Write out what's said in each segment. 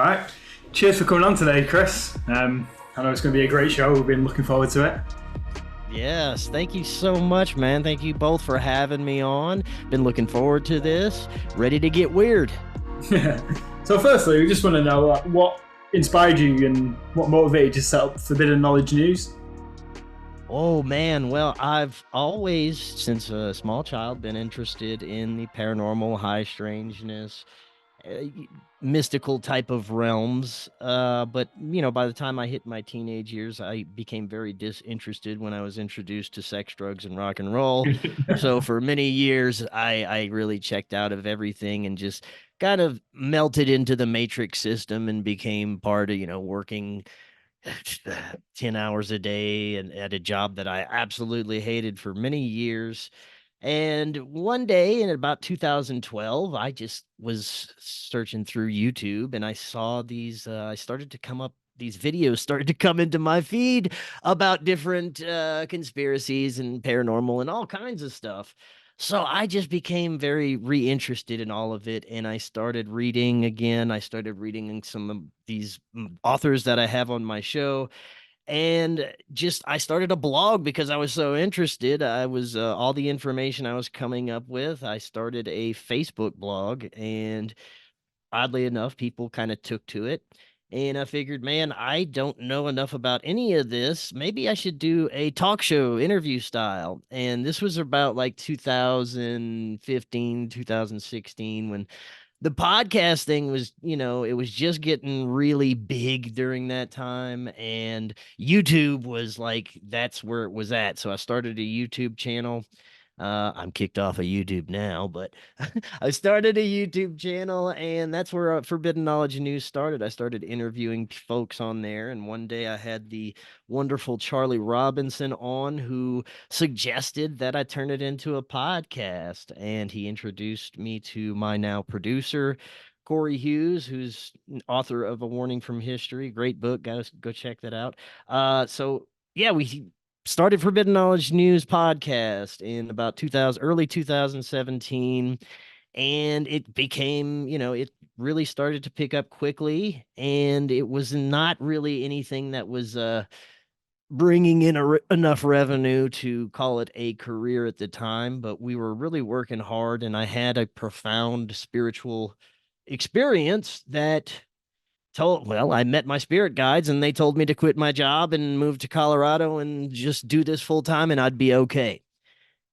right. Cheers for coming on today, Chris. I know it's going to be a great show. We've been looking forward to it. Yes, thank you so much, man. Thank you both for having me on. Been looking forward to this. Ready to get weird. So firstly, we just want to know what inspired you and what motivated you to set up Forbidden Knowledge News? Oh, man. Well, I've always, since a small child, been interested in the paranormal, high strangeness, uh, mystical type of realms. But, by the time I hit my teenage years, I became very disinterested when I was introduced to sex, drugs, and rock and roll. So for many years, I really checked out of everything and just kind of melted into the matrix system and became part of, working 10 hours a day and at a job that I absolutely hated for many years. And one day in about 2012, I just was searching through YouTube and I saw I started to come up, these videos started to come into my feed about different conspiracies and paranormal and all kinds of stuff. So I just became very reinterested in all of it. And I started reading again. I started reading some of these authors that I have on my show, and just I started a blog because I was so interested. I was all the information I was coming up with. I started a Facebook blog, and oddly enough, people kind of took to it. And I figured, man, I don't know enough about any of this. Maybe I should do a talk show interview style. And this was about like 2015, 2016, when the podcast thing was, it was just getting really big during that time. And YouTube was like, that's where it was at. So I started a YouTube channel. I'm kicked off of YouTube now, but I started a YouTube channel, and that's where Forbidden Knowledge News started. I started interviewing folks on there, and one day I had the wonderful Charlie Robinson on, who suggested that I turn it into a podcast, and he introduced me to my now producer, Corey Hughes, who's an author of A Warning from History. Great book. Guys, go check that out. So yeah, we started Forbidden Knowledge News podcast in about 2000, early 2017, and it became, it really started to pick up quickly, and it was not really anything that was bringing in enough revenue to call it a career at the time, but we were really working hard, and I had a profound spiritual experience that I met my spirit guides and they told me to quit my job and move to Colorado and just do this full time and I'd be okay.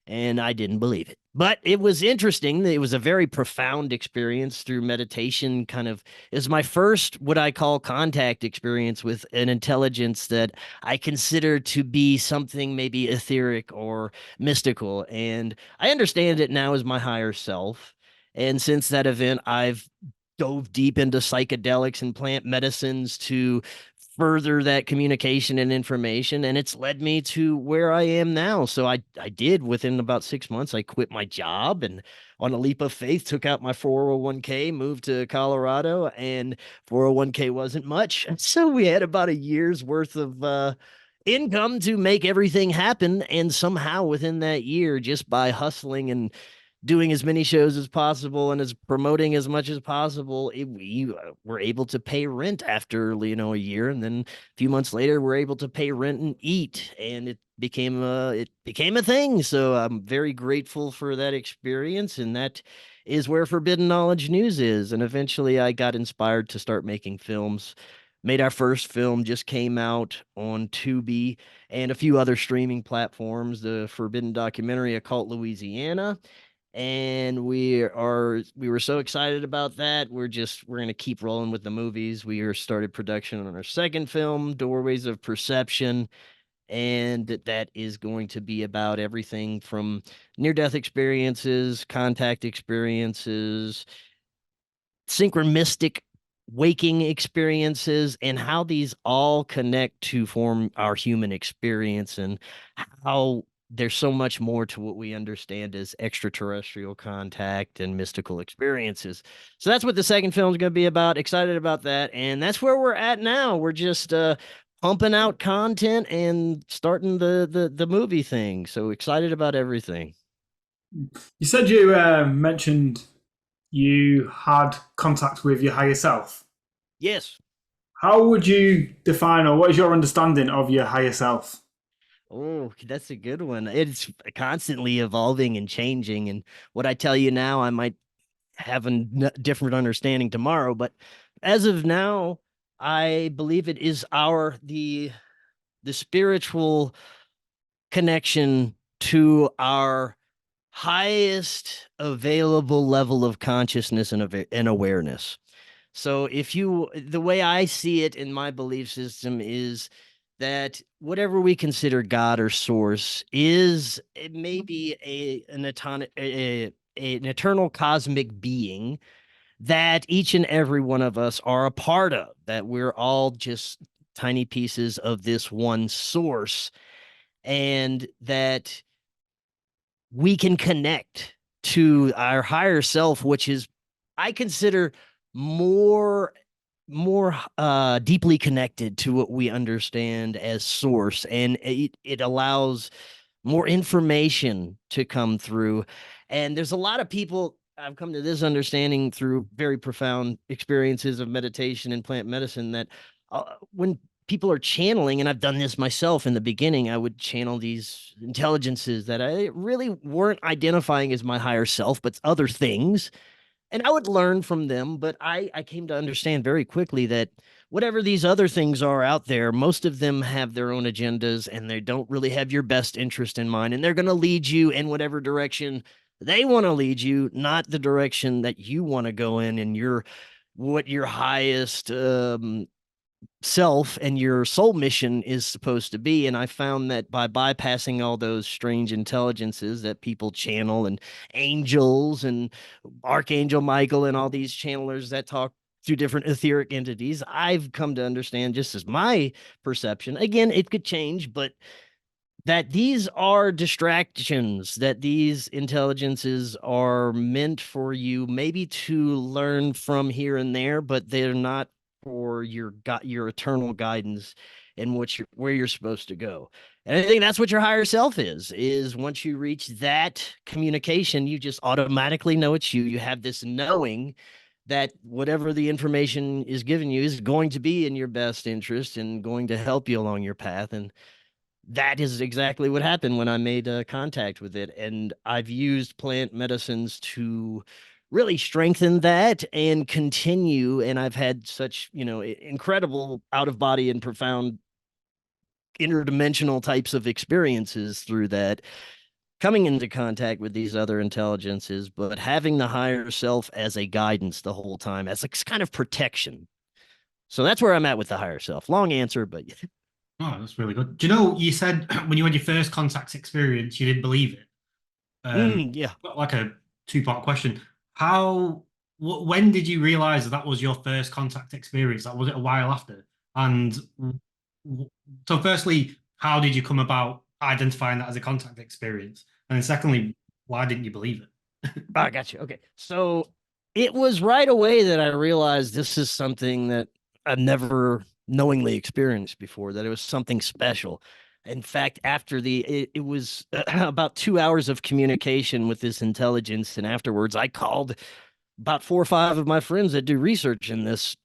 And I didn't believe it. But it was interesting. It was a very profound experience through meditation, kind of is my first, what I call contact experience with an intelligence that I consider to be something maybe etheric or mystical. And I understand it now as my higher self. And since that event, I've dove deep into psychedelics and plant medicines to further that communication and information, and it's led me to where I am now. So I did, within about 6 months, I quit my job and on a leap of faith took out my 401k, moved to Colorado, and 401k wasn't much. So we had about a year's worth of income to make everything happen, and somehow within that year, just by hustling and doing as many shows as possible and as promoting as much as possible, we were able to pay rent after, a year. And then a few months later, we're able to pay rent and eat. And it became a thing. So I'm very grateful for that experience. And that is where Forbidden Knowledge News is. And eventually I got inspired to start making films. Made our first film, just came out on Tubi and a few other streaming platforms. The Forbidden documentary, Occult Louisiana, and we were so excited about that. We're going to keep rolling with the movies. We are started production on our second film, Doorways of Perception, and that is going to be about everything from near death experiences, contact experiences, synchronistic waking experiences, and how these all connect to form our human experience, and how there's so much more to what we understand as extraterrestrial contact and mystical experiences. So that's what the second film is going to be about. Excited about that. And that's where we're at now. We're just pumping out content and starting the movie thing. So excited about everything. You said you mentioned you had contact with your higher self. Yes. How would you define, or what is your understanding of your higher self? Oh, that's a good one. It's constantly evolving and changing. And what I tell you now, I might have a different understanding tomorrow. But as of now, I believe it is the spiritual connection to our highest available level of consciousness and awareness. So the way I see it in my belief system is that whatever we consider God or source is it may be an eternal cosmic being that each and every one of us are a part of, that we're all just tiny pieces of this one source, and that we can connect to our higher self, which is, I consider, more deeply connected to what we understand as source, and it allows more information to come through. And there's a lot of people, I've come to this understanding through very profound experiences of meditation and plant medicine, that when people are channeling, and I've done this myself in the beginning, I would channel these intelligences that I really weren't identifying as my higher self, but other things, and I would learn from them. But I came to understand very quickly that whatever these other things are out there, most of them have their own agendas, and they don't really have your best interest in mind. And they're going to lead you in whatever direction they want to lead you, not the direction that you want to go in, and what your highest self and your soul mission is supposed to be. And I found that by bypassing all those strange intelligences that people channel, and angels and Archangel Michael and all these channelers that talk through different etheric entities, I've come to understand, just as my perception, again, it could change, but that these are distractions, that these intelligences are meant for you maybe to learn from here and there, but they're not for your eternal guidance and where you're supposed to go. And I think that's what your higher self is once you reach that communication, you just automatically know it's you. You have this knowing that whatever the information is given you is going to be in your best interest and going to help you along your path. And that is exactly what happened when I made contact with it. And I've used plant medicines to really strengthen that and continue. And I've had such, incredible out of body and profound interdimensional types of experiences through that, coming into contact with these other intelligences, but having the higher self as a guidance the whole time, as a kind of protection. So that's where I'm at with the higher self. Long answer, but Oh, that's really good. Do you know, you said when you had your first contact experience, you didn't believe it. Yeah. Got like a two-part question. How, when did you realize that that was your first contact experience? That was it a while after? And so, firstly, how did you come about identifying that as a contact experience? And then, secondly, why didn't you believe it? I got you. Okay. So it was right away that I realized this is something that I've never knowingly experienced before, that it was something special. In fact, it was about 2 hours of communication with this intelligence. And afterwards, I called about 4 or 5 of my friends that do research in this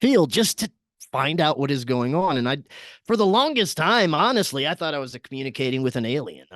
field just to find out what is going on. And for the longest time, honestly, I thought I was communicating with an alien.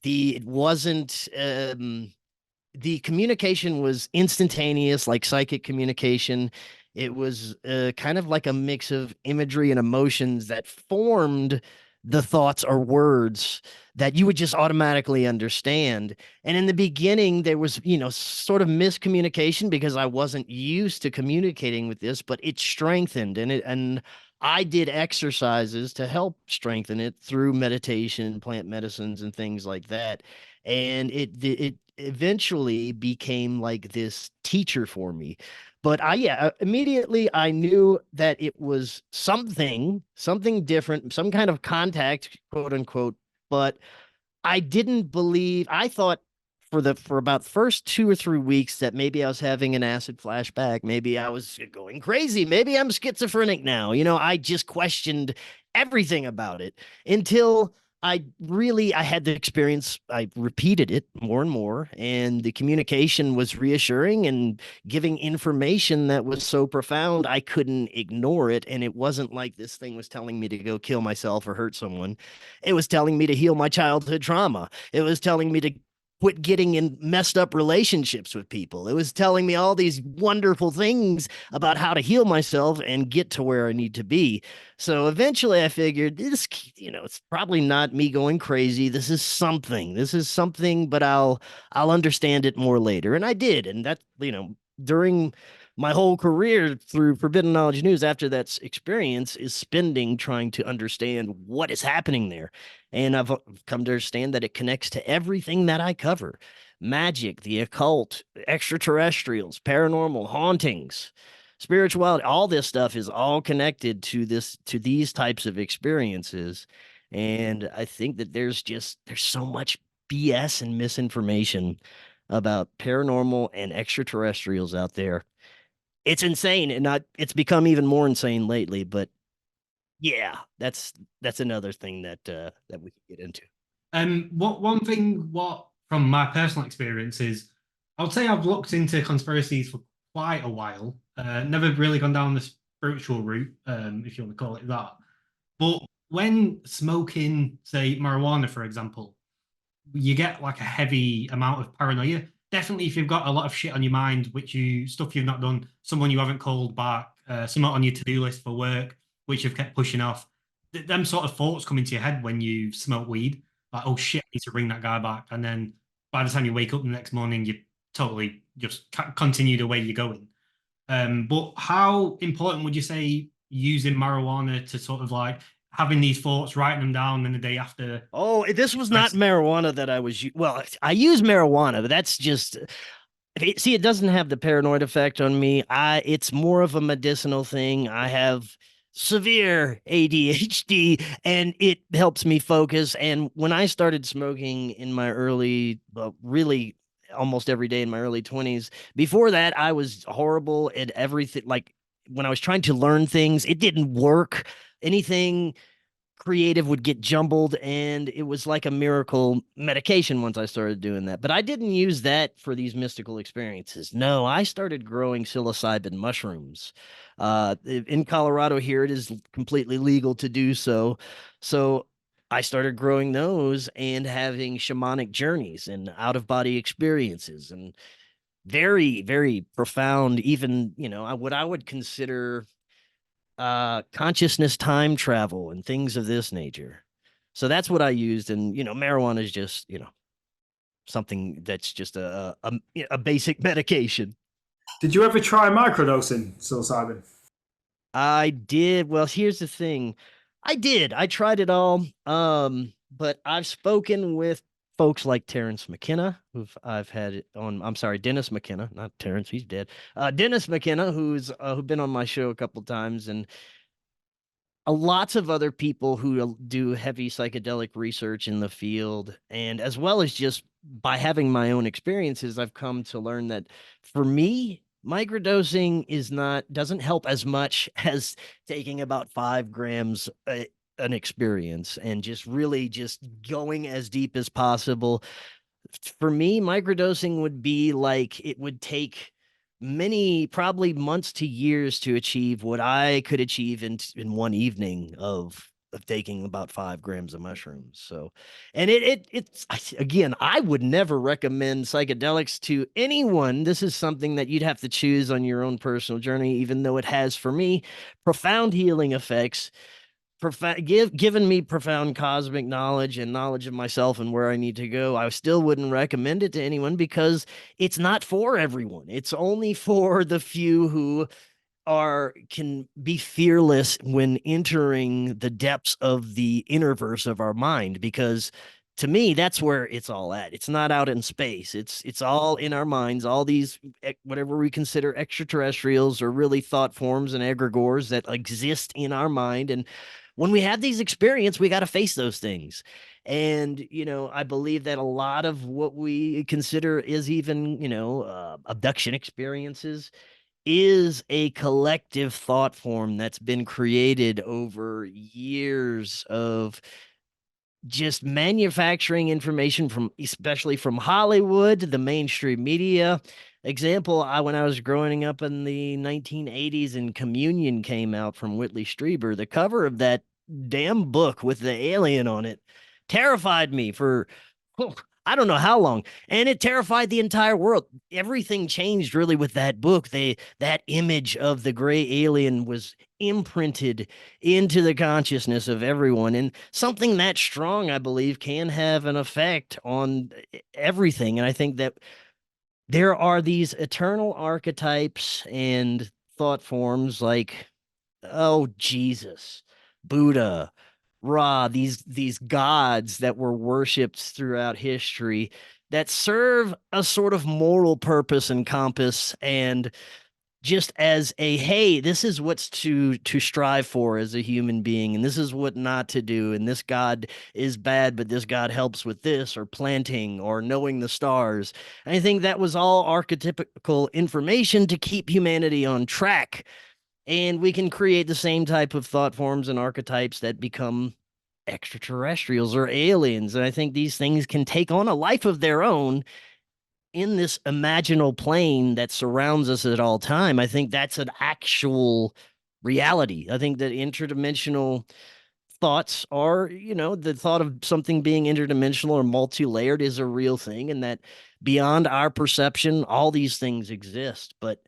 It wasn't, the communication was instantaneous, like psychic communication. It was kind of like a mix of imagery and emotions that formed the thoughts or words that you would just automatically understand. And in the beginning, there was, sort of miscommunication because I wasn't used to communicating with this, but it strengthened, and I did exercises to help strengthen it through meditation, plant medicines, and things like that. And it eventually became like this teacher for me. But immediately I knew that it was something different, some kind of contact, quote unquote. But I didn't believe, I thought for about the first 2 or 3 weeks that maybe I was having an acid flashback. Maybe I was going crazy. Maybe I'm schizophrenic now. I just questioned everything about it until I had the experience. I repeated it more and more, and the communication was reassuring and giving information that was so profound I couldn't ignore it. And it wasn't like this thing was telling me to go kill myself or hurt someone. It was telling me to heal my childhood trauma. It was telling me to quit getting in messed up relationships with people. It was telling me all these wonderful things about how to heal myself and get to where I need to be. So eventually I figured this, it's probably not me going crazy. This is something. This is something, but I'll understand it more later. And I did. And that, during my whole career through Forbidden Knowledge News after that experience is spending trying to understand what is happening there. And I've come to understand that it connects to everything that I cover: magic, the occult, extraterrestrials, paranormal, hauntings, spirituality. All this stuff is all connected to these types of experiences. And I think that there's so much BS and misinformation about paranormal and extraterrestrials out there. It's insane, and it's become even more insane lately, but yeah, that's another thing that we could get into. What one thing what from my personal experience is, I would say I've looked into conspiracies for quite a while. Never really gone down the spiritual route, if you want to call it that. But when smoking, say, marijuana, for example, you get like a heavy amount of paranoia. Definitely, if you've got a lot of shit on your mind, stuff you've not done, someone you haven't called back, something on your to-do list for work, which you've kept pushing off, them sort of thoughts come into your head when you smoke weed. Like, oh shit, I need to bring that guy back. And then by the time you wake up the next morning, you totally just continue the way you're going. But how important would you say using marijuana to sort of like having these thoughts, writing them down, and the day after? Oh, this was not marijuana that I was. Well, I use marijuana, but that's just. See, it doesn't have the paranoid effect on me. It's more of a medicinal thing. I have severe ADHD, and it helps me focus. And when I started smoking in my really almost every day in my early 20s, before that, I was horrible at everything. Like when I was trying to learn things, it didn't work. Anything creative would get jumbled, and it was like a miracle medication once I started doing that. But I didn't use that for these mystical experiences. No, I started growing psilocybin mushrooms. In Colorado here, it is completely legal to do so. So I started growing those and having shamanic journeys and out of body experiences, and very, very profound, even, what I would consider consciousness time travel and things of this nature. So that's what I used. And marijuana is just something that's just a basic medication. Did you ever try microdosing psilocybin? I did. Well, here's the thing. I tried it all. But I've spoken with folks like Terrence McKenna, I've had on. I'm sorry, Dennis McKenna, not Terrence. He's dead. Dennis McKenna, who's been on my show a couple times, and lots of other people who do heavy psychedelic research in the field. And as well as just by having my own experiences, I've come to learn that for me, microdosing doesn't help as much as taking about 5 grams an experience and just really just going as deep as possible. For me, microdosing would be like it would take many, probably months to years to achieve what I could achieve in one evening of taking about 5 grams of mushrooms. So, and it's again, I would never recommend psychedelics to anyone. This is something that you'd have to choose on your own personal journey, even though it has for me profound healing effects, given me profound cosmic knowledge and knowledge of myself and where I need to go. I still wouldn't recommend it to anyone because it's not for everyone. It's only for the few who can be fearless when entering the depths of the innerverse of our mind, because to me that's where it's all at. It's not out in space. It's all in our minds, all these whatever we consider extraterrestrials or really thought forms and egregores that exist in our mind. And when we have these experiences, we got to face those things. And I believe that a lot of what we consider is even abduction experiences is a collective thought form that's been created over years of just manufacturing information from, especially from Hollywood, the mainstream media. Example, when I was growing up in the 1980s and Communion came out from Whitley Strieber, the cover of that damn book with the alien on it terrified me for, I don't know how long, and it terrified the entire world. Everything changed really with that book. That image of the gray alien was imprinted into the consciousness of everyone, and something that strong, I believe, can have an effect on everything. And I think that there are these eternal archetypes and thought forms like, oh, Jesus, Buddha, Ra, these gods that were worshipped throughout history that serve a sort of moral purpose and compass, and just as a, hey, this is what's to strive for as a human being, and this is what not to do, and this god is bad, but this god helps with this, or planting, or knowing the stars. And I think that was all archetypical information to keep humanity on track. And we can create the same type of thought forms and archetypes that become extraterrestrials or aliens. And I think these things can take on a life of their own in this imaginal plane that surrounds us at all time. I think that's an actual reality. I think that interdimensional thoughts are, the thought of something being interdimensional or multi-layered is a real thing, and that beyond our perception, all these things exist. But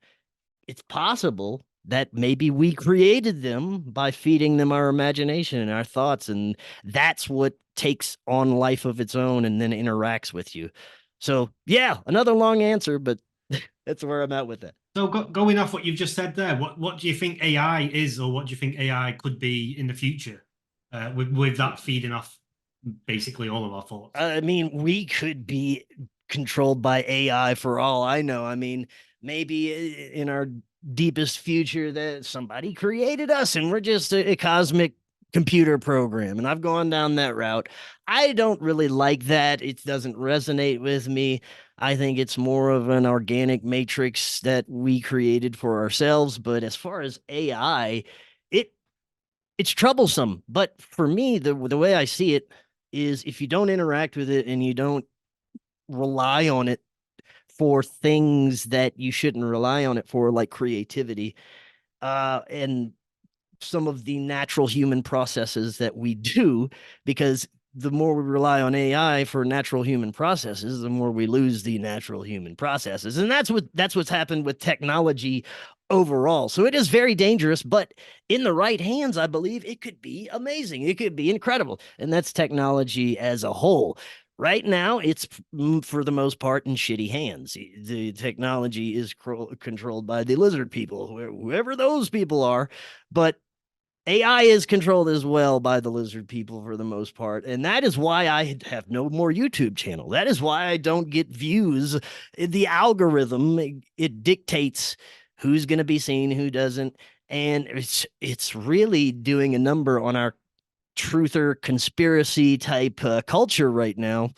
it's possible that maybe we created them by feeding them our imagination and our thoughts, and that's what takes on life of its own and then interacts with you. So yeah, another long answer, but that's where I'm at with it. So going off what you've just said there, what do you think AI is, or what do you think AI could be in the future, with that feeding off basically all of our thoughts? I mean, we could be controlled by AI for all I know. I mean, maybe in our deepest future that somebody created us and we're just a cosmic computer program, and I've gone down that route. I don't really like that. It doesn't resonate with me. I think it's more of an organic matrix that we created for ourselves. But as far as AI, it it's troublesome. But for me, the way I see it is, if you don't interact with it and you don't rely on it for things that you shouldn't rely on it for, like creativity, and some of the natural human processes that we do, because the more we rely on AI for natural human processes, the more we lose the natural human processes. And that's what's happened with technology overall. So it is very dangerous, but in the right hands, I believe it could be amazing. It could be incredible. And that's technology as a whole. Right now, it's for the most part in shitty hands. The technology is controlled by the lizard people, whoever those people are. But AI is controlled as well by the lizard people for the most part. And that is why I have no more YouTube channel. That is why I don't get views. The algorithm, it dictates who's going to be seen, who doesn't. And it's really doing a number on our truther conspiracy type culture right now,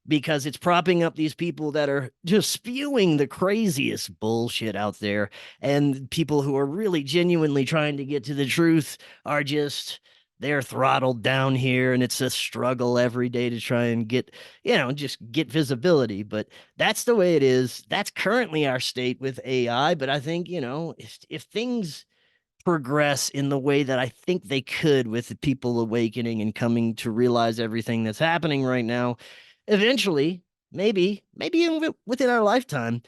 because it's propping up these people that are just spewing the craziest bullshit out there. And people who are really genuinely trying to get to the truth are just, they're throttled down here. And it's a struggle every day to try and get, just get visibility. But that's the way it is. That's currently our state with AI. But I think, if things progress in the way that I think they could, with the people awakening and coming to realize everything that's happening right now, eventually, maybe within our lifetime,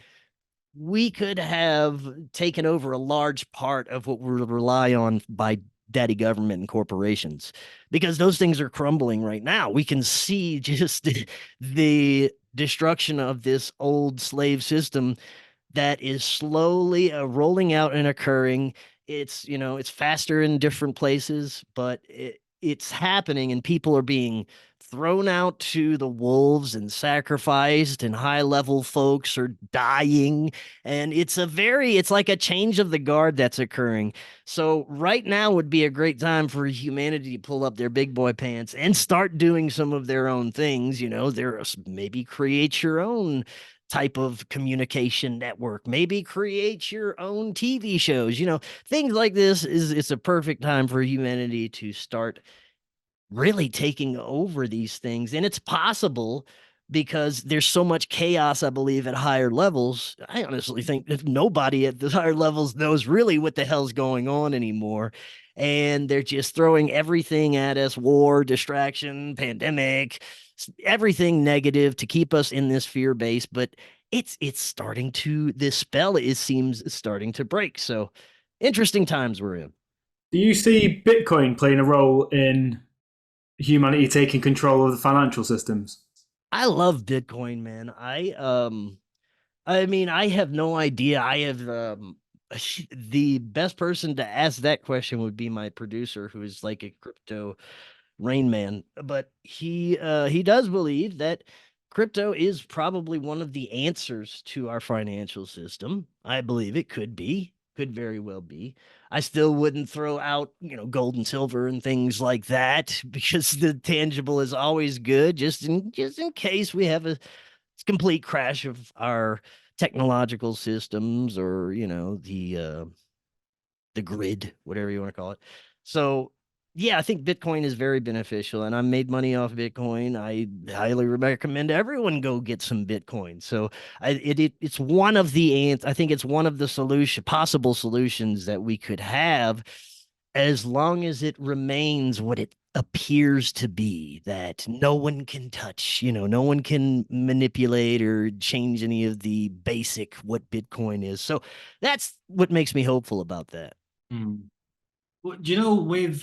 we could have taken over a large part of what we rely on by daddy government and corporations, because those things are crumbling right now. We can see just the destruction of this old slave system that is slowly rolling out and occurring. It's faster in different places, but it's happening, and people are being thrown out to the wolves and sacrificed, and high level folks are dying. And it's like a change of the guard that's occurring. So right now would be a great time for humanity to pull up their big boy pants and start doing some of their own things. Maybe create your own type of communication network, maybe create your own TV shows, things like this. It's a perfect time for humanity to start really taking over these things. And it's possible because there's so much chaos, I believe, at higher levels. I honestly think that nobody at the higher levels knows really what the hell's going on anymore. And they're just throwing everything at us: war, distraction, pandemic, everything negative to keep us in this fear base. But it's starting to, this spell, it seems, starting to break. So interesting times we're in. Do you see Bitcoin playing a role in humanity taking control of the financial systems? I love Bitcoin, man. I mean, I have no idea. I have the best person to ask that question would be my producer, who is like a crypto Rain Man. But he does believe that crypto is probably one of the answers to our financial system. I believe it could be, could very well be. I still wouldn't throw out, gold and silver and things like that because the tangible is always good, just in case we have a complete crash of our technological systems, or the grid, whatever you want to call it. So yeah, I think Bitcoin is very beneficial, and I made money off Bitcoin. I highly recommend everyone go get some Bitcoin. So it's one of the I think it's one of the possible solutions that we could have, as long as it remains what it appears to be, that no one can touch, no one can manipulate or change any of the basic what Bitcoin is. So that's what makes me hopeful about that. Hmm. Well, do you know, with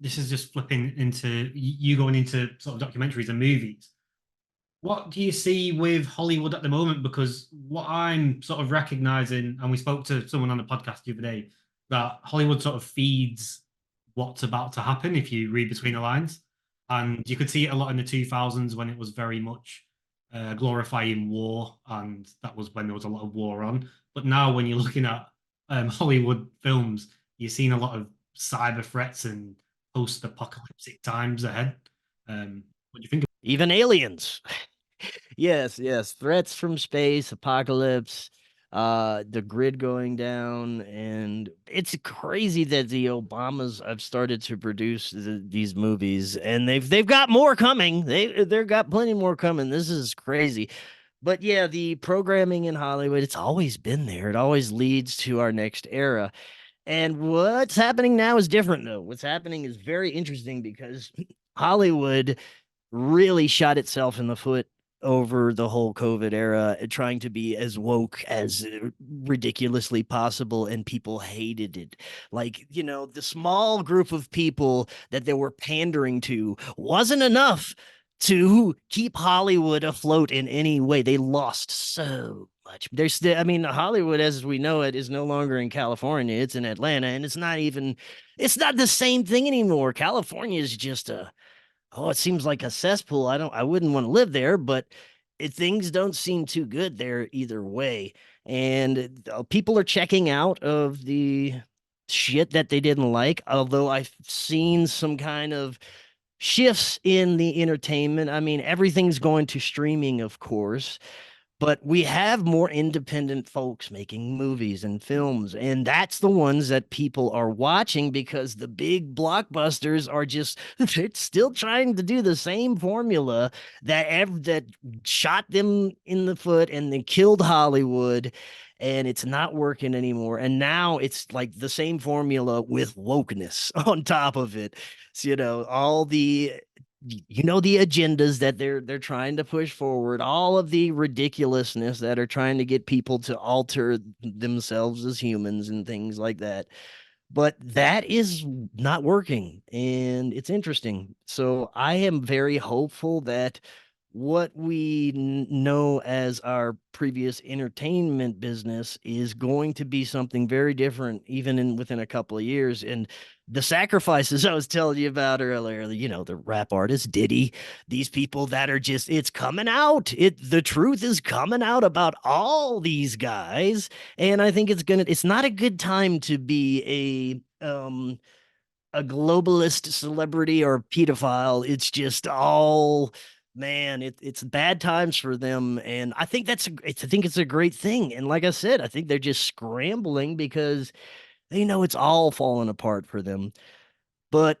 this is just flipping into you going into sort of documentaries and movies. What do you see with Hollywood at the moment? Because what I'm sort of recognizing, and we spoke to someone on the podcast the other day, that Hollywood sort of feeds what's about to happen if you read between the lines. And you could see it a lot in the 2000s when it was very much glorifying war, and that was when there was a lot of war on. But now, when you're looking at Hollywood films, you're seeing a lot of cyber threats and post-apocalyptic times ahead. What do you think? Even aliens. Yes, yes. Threats from space, apocalypse, the grid going down. And it's crazy that the Obamas have started to produce these movies, and they've got more coming. They've got plenty more coming. This is crazy. But yeah, the programming in Hollywood, it's always been there. It always leads to our next era. And what's happening now is different, though. What's happening is very interesting because Hollywood really shot itself in the foot over the whole COVID era, trying to be as woke as ridiculously possible, and people hated it. Like, the small group of people that they were pandering to wasn't enough to keep Hollywood afloat in any way. They lost so much. There's still, I mean, Hollywood as we know it is no longer in California. It's in Atlanta, and it's not the same thing anymore. California is just it seems like a cesspool. I wouldn't want to live there, but things don't seem too good there either way. And people are checking out of the shit that they didn't like. Although I've seen some kind of shifts in the entertainment. I mean, everything's going to streaming, of course, but we have more independent folks making movies and films, and that's the ones that people are watching, because the big blockbusters are just they're still trying to do the same formula that shot them in the foot and then killed Hollywood, and it's not working anymore. And now it's like the same formula with wokeness on top of it. So, all the the agendas that they're trying to push forward, all of the ridiculousness that are trying to get people to alter themselves as humans and things like that. But that is not working, and it's interesting. So I am very hopeful that what we know as our previous entertainment business is going to be something very different, even within a couple of years. And the sacrifices I was telling you about earlier, the rap artist Diddy, these people that are just, it's coming out. The truth is coming out about all these guys. And I think it's not a good time to be a globalist celebrity or pedophile. It's just all, man, it's bad times for them. And I think I think it's a great thing. And like I said, I think they're just scrambling because they know it's all falling apart for them. But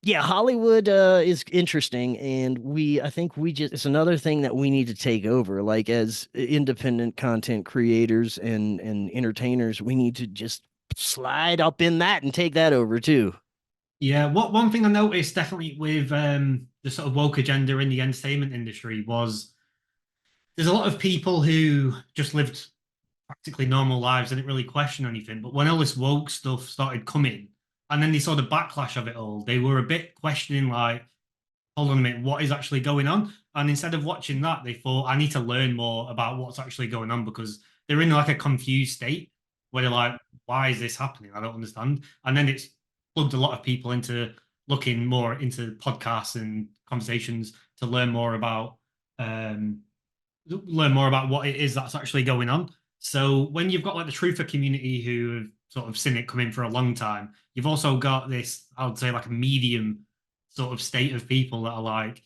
Yeah, Hollywood is interesting, and I think we just, it's another thing that we need to take over. Like as independent content creators and entertainers, we need to just slide up in that and take that over too. Yeah, what one thing I noticed definitely with the sort of woke agenda in the entertainment industry was there's a lot of people who just lived practically normal lives, didn't really question anything. But when all this woke stuff started coming, and then they saw the backlash of it all, they were a bit questioning, like, hold on a minute, what is actually going on? And instead of watching that, they thought, I need to learn more about what's actually going on because they're in like a confused state where they're like, why is this happening? I don't understand. And then it's plugged a lot of people into looking more into podcasts and conversations to um, learn more about what it is that's actually going on. So when you've got like the truther community who have sort of seen it come in for a long time, you've also got this, I would say, like a medium sort of state of people that are like,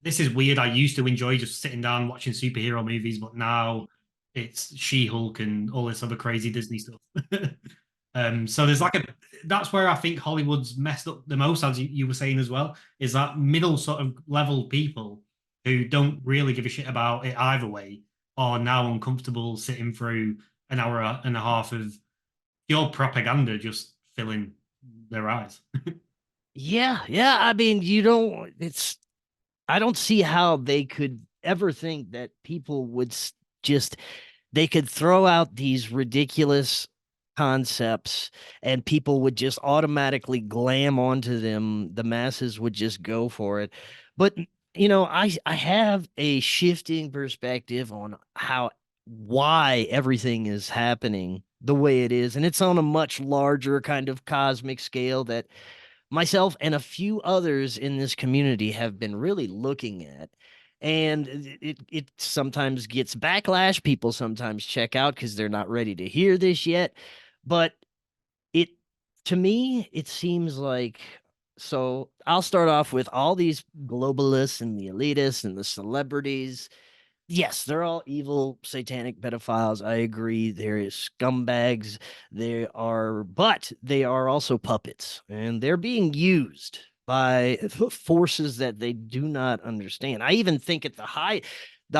this is weird. I used to enjoy just sitting down watching superhero movies, but now it's She-Hulk and all this other crazy Disney stuff. So there's like that's where I think Hollywood's messed up the most, as you were saying as well, is that middle sort of level people who don't really give a shit about it either way are now uncomfortable sitting through an hour and a half of pure propaganda just filling their eyes. Yeah, yeah. I mean, I don't see how they could ever think that people would just, they could throw out these ridiculous concepts and people would just automatically glam onto them. The masses would just go for it. But I have a shifting perspective on why everything is happening the way it is, and it's on a much larger kind of cosmic scale that myself and a few others in this community have been really looking at. And it sometimes gets backlash. People sometimes check out because they're not ready to hear this yet. But it to me, it seems like, so I'll start off with all these globalists and the elitists and the celebrities. Yes, they're all evil, satanic pedophiles. I agree. There is scumbags. But they are also puppets, and they're being used by forces that they do not understand. I even think at the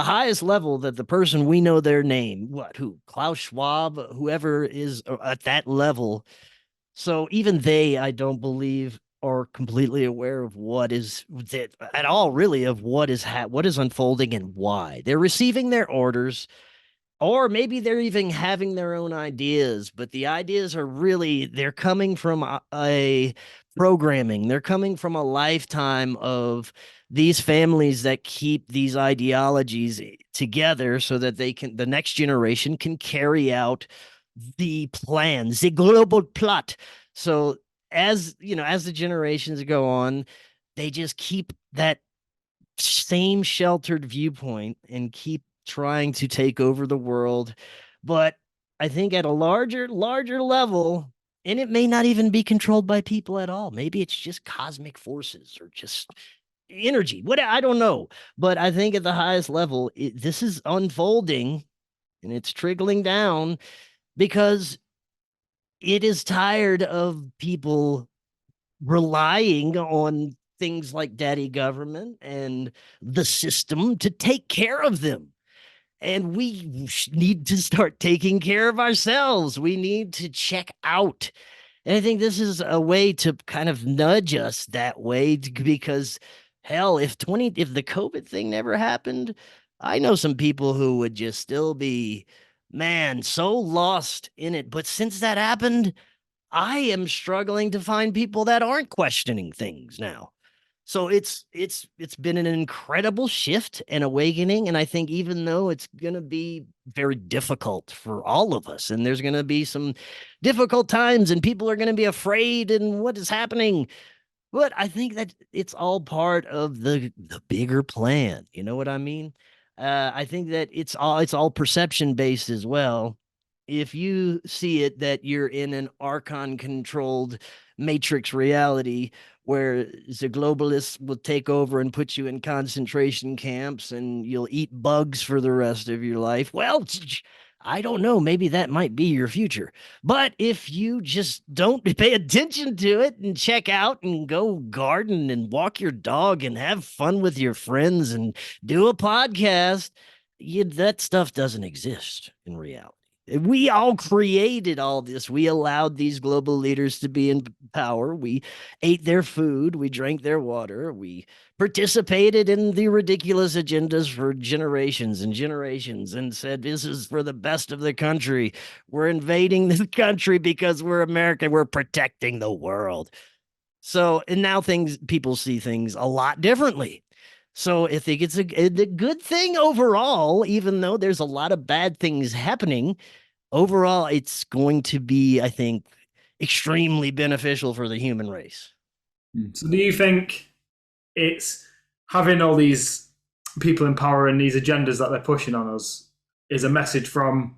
highest level, that the person, we know their name, Klaus Schwab, whoever is at that level, so even they, I don't believe, are completely aware of what is that at all, really, of what is unfolding and why. They're receiving their orders, or maybe they're even having their own ideas, but the ideas are really, they're coming from a programming. They're coming from a lifetime of these families that keep these ideologies together so that the next generation can carry out the plan, the global plot. So as the generations go on, they just keep that same sheltered viewpoint and keep trying to take over the world. But I think at a larger level, and it may not even be controlled by people at all. Maybe it's just cosmic forces or just energy. What, I don't know. But I think at the highest level, this is unfolding and it's trickling down because it is tired of people relying on things like daddy government and the system to take care of them. And we need to start taking care of ourselves. We need to check out. And I think this is a way to kind of nudge us that way because hell, if the COVID thing never happened, I know some people who would just still be, man, so lost in it. But since that happened, I am struggling to find people that aren't questioning things now. So it's been an incredible shift and awakening, and I think even though it's going to be very difficult for all of us, and there's going to be some difficult times, and people are going to be afraid, and what is happening, but I think that it's all part of the bigger plan. You know what I mean? I think that it's all perception based as well. If you see it that you're in an archon controlled matrix reality where the globalists will take over and put you in concentration camps and you'll eat bugs for the rest of your life, well, I don't know, maybe that might be your future. But if you just don't pay attention to it and check out and go garden and walk your dog and have fun with your friends and do a podcast, that stuff doesn't exist in reality. We all created all this. We allowed these global leaders to be in power. We ate their food. We drank their water. We participated in the ridiculous agendas for generations and generations and said, this is for the best of the country. We're invading this country because we're American. We're protecting the world. So, and now people see things a lot differently. So I think it's a good thing overall, even though there's a lot of bad things happening. Overall, it's going to be, I think, extremely beneficial for the human race. So do you think it's having all these people in power and these agendas that they're pushing on us is a message from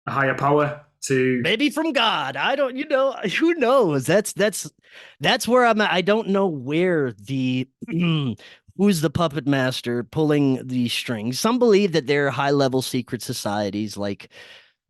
a higher power to maybe from God? I don't, who knows? That's where I'm at. I don't know where the who's the puppet master pulling the strings. Some believe that they're high level secret societies like,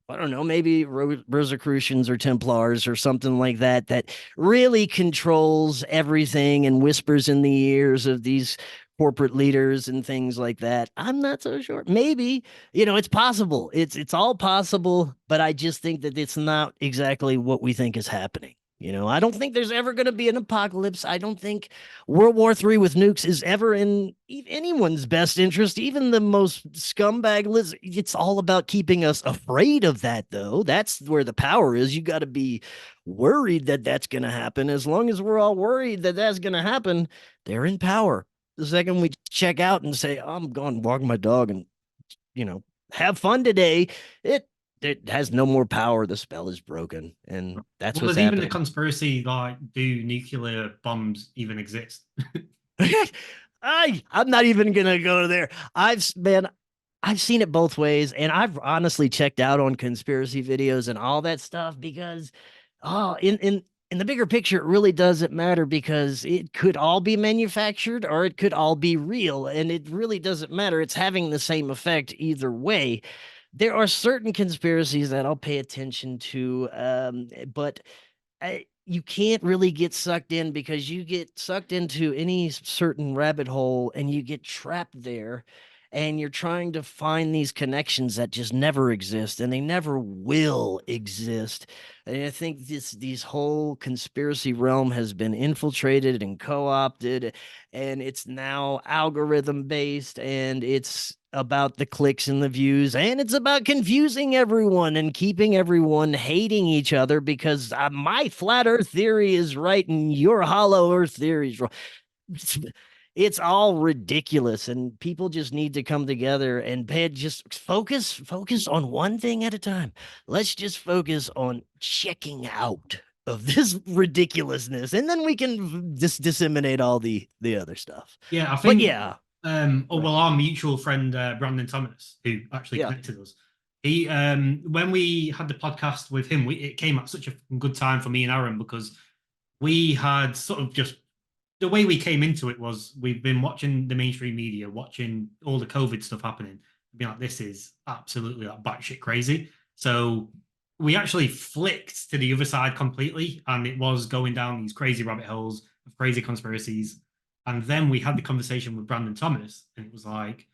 I don't know, maybe Rosicrucians or Templars or something like that, that really controls everything and whispers in the ears of these corporate leaders and things like that. I'm not so sure. Maybe, it's possible. It's all possible, but I just think that it's not exactly what we think is happening. I don't think there's ever going to be an apocalypse. I don't think World War III with nukes is ever in anyone's best interest, even the most scumbag list. It's all about keeping us afraid of that, though. That's where the power is. You got to be worried that that's going to happen. As long as we're all worried that that's going to happen, they're in power. The second we check out and say, oh, I'm going to walk my dog and, have fun today, it has no more power. The spell is broken, and that's what's there's happening. even a conspiracy like, do nuclear bombs even exist? I'm not even gonna go there. I've seen it both ways, and I've honestly checked out on conspiracy videos and all that stuff because, in the bigger picture, it really doesn't matter because it could all be manufactured or it could all be real, and it really doesn't matter. It's having the same effect either way. There are certain conspiracies that I'll pay attention to, but you can't really get sucked in because you get sucked into any certain rabbit hole and you get trapped there and you're trying to find these connections that just never exist and they never will exist. And I think these whole conspiracy realm has been infiltrated and co-opted, and it's now algorithm based, and it's about the clicks and the views, and it's about confusing everyone and keeping everyone hating each other because my flat earth theory is right and your hollow earth theory is wrong. It's all ridiculous, and people just need to come together and just focus on one thing at a time. Let's just focus on checking out of this ridiculousness, and then we can just disseminate all the other stuff. Yeah, I think. But yeah. Well, our mutual friend Brandon Thomas, who actually connected us, he when we had the podcast with him, it came at such a good time for me and Aaron because we had sort of just the way we came into it was we've been watching the mainstream media, watching all the COVID stuff happening, and being like, this is absolutely like batshit crazy. So we actually flicked to the other side completely, and it was going down these crazy rabbit holes of crazy conspiracies. And then we had the conversation with Brandon Thomas, and it was like,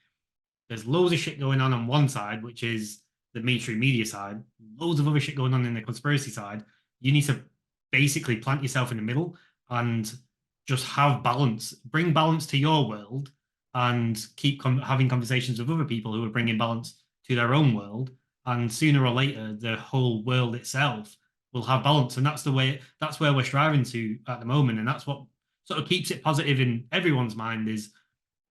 there's loads of shit going on one side, which is the mainstream media side, loads of other shit going on in the conspiracy side. You need to basically plant yourself in the middle and just have balance, bring balance to your world, and keep having conversations with other people who are bringing balance to their own world. And sooner or later, the whole world itself will have balance. And that's where we're striving to at the moment. And that's what sort of keeps it positive in everyone's mind is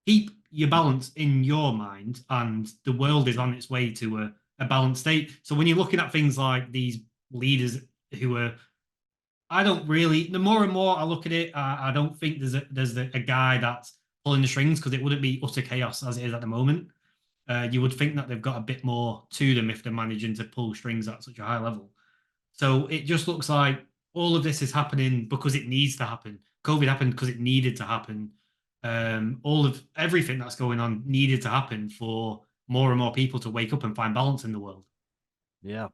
keep your balance in your mind, and the world is on its way to a balanced state. So when you're looking at things like these leaders who are, I don't really, the more and more I look at it, I don't think there's a guy that's pulling the strings, because it wouldn't be utter chaos as it is at the moment. You would think that they've got a bit more to them if they're managing to pull strings at such a high level. So it just looks like all of this is happening because it needs to happen. COVID happened because it needed to happen. All of everything that's going on needed to happen for more and more people to wake up and find balance in the world. Yeah.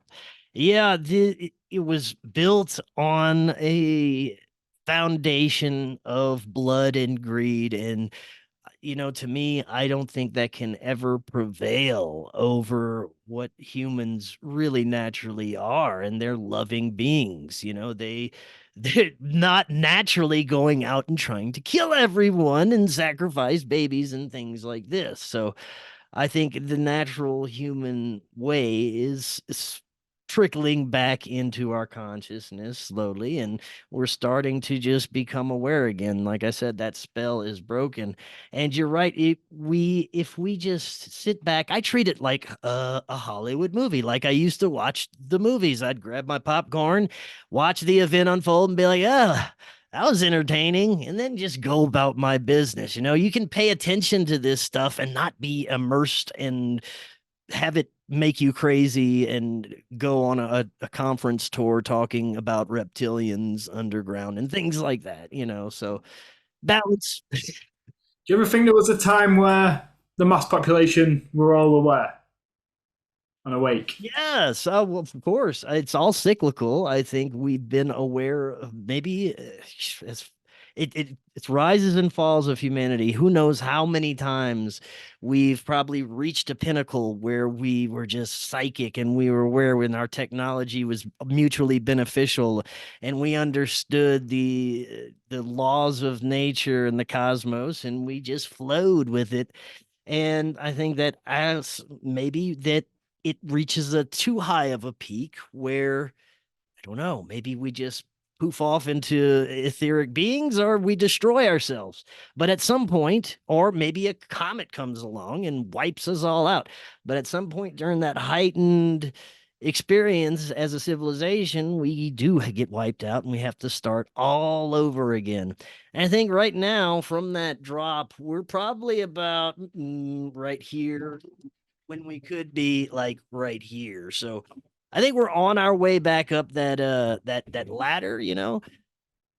Yeah, it was built on a foundation of blood and greed. And, to me, I don't think that can ever prevail over what humans really naturally are. And they're loving beings. They're not naturally going out and trying to kill everyone and sacrifice babies and things like this. So, I think the natural human way is trickling back into our consciousness slowly, and we're starting to just become aware again. Like I said, that spell is broken, and you're right. If we just sit back, I treat it like a Hollywood movie. Like I used to watch the movies. I'd grab my popcorn, watch the event unfold, and be like, "Oh, that was entertaining," and then just go about my business. You can pay attention to this stuff and not be immersed and have it make you crazy and go on a conference tour talking about reptilians underground and things like that. So balance. Do you ever think there was a time where the mass population were all aware and awake? Yes, well, of course. It's all cyclical. I think we've been aware of maybe as it's rises and falls of humanity. Who knows how many times we've probably reached a pinnacle where we were just psychic and we were aware when our technology was mutually beneficial and we understood the laws of nature and the cosmos and we just flowed with it. And I think that as maybe that it reaches a too high of a peak where I don't know, maybe we just poof off into etheric beings or we destroy ourselves. But at some point, or maybe a comet comes along and wipes us all out. But at some point during that heightened experience as a civilization, we do get wiped out and we have to start all over again. And I think right now, from that drop, we're probably about right here when we could be like right here. So I think we're on our way back up that ladder.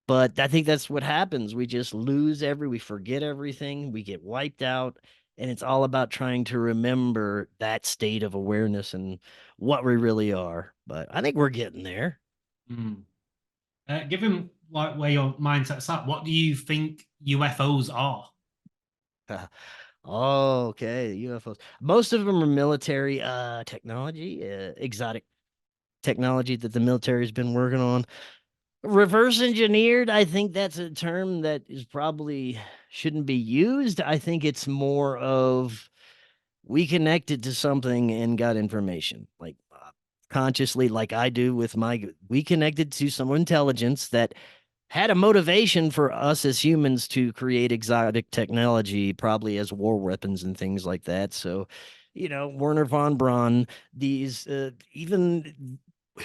But I think that's what happens. We just we forget everything, we get wiped out, and it's all about trying to remember that state of awareness and what we really are. But I think we're getting there. Mm. Given like where your mindset's at, what do you think UFOs are? Oh, okay. UFOs. Most of them are military technology, exotic technology that the military has been working on. Reverse engineered, I think that's a term that is probably shouldn't be used. I think it's more of we connected to something and got information, like consciously, like I do with we connected to some intelligence that had a motivation for us as humans to create exotic technology, probably as war weapons and things like that. So, Werner von Braun, these even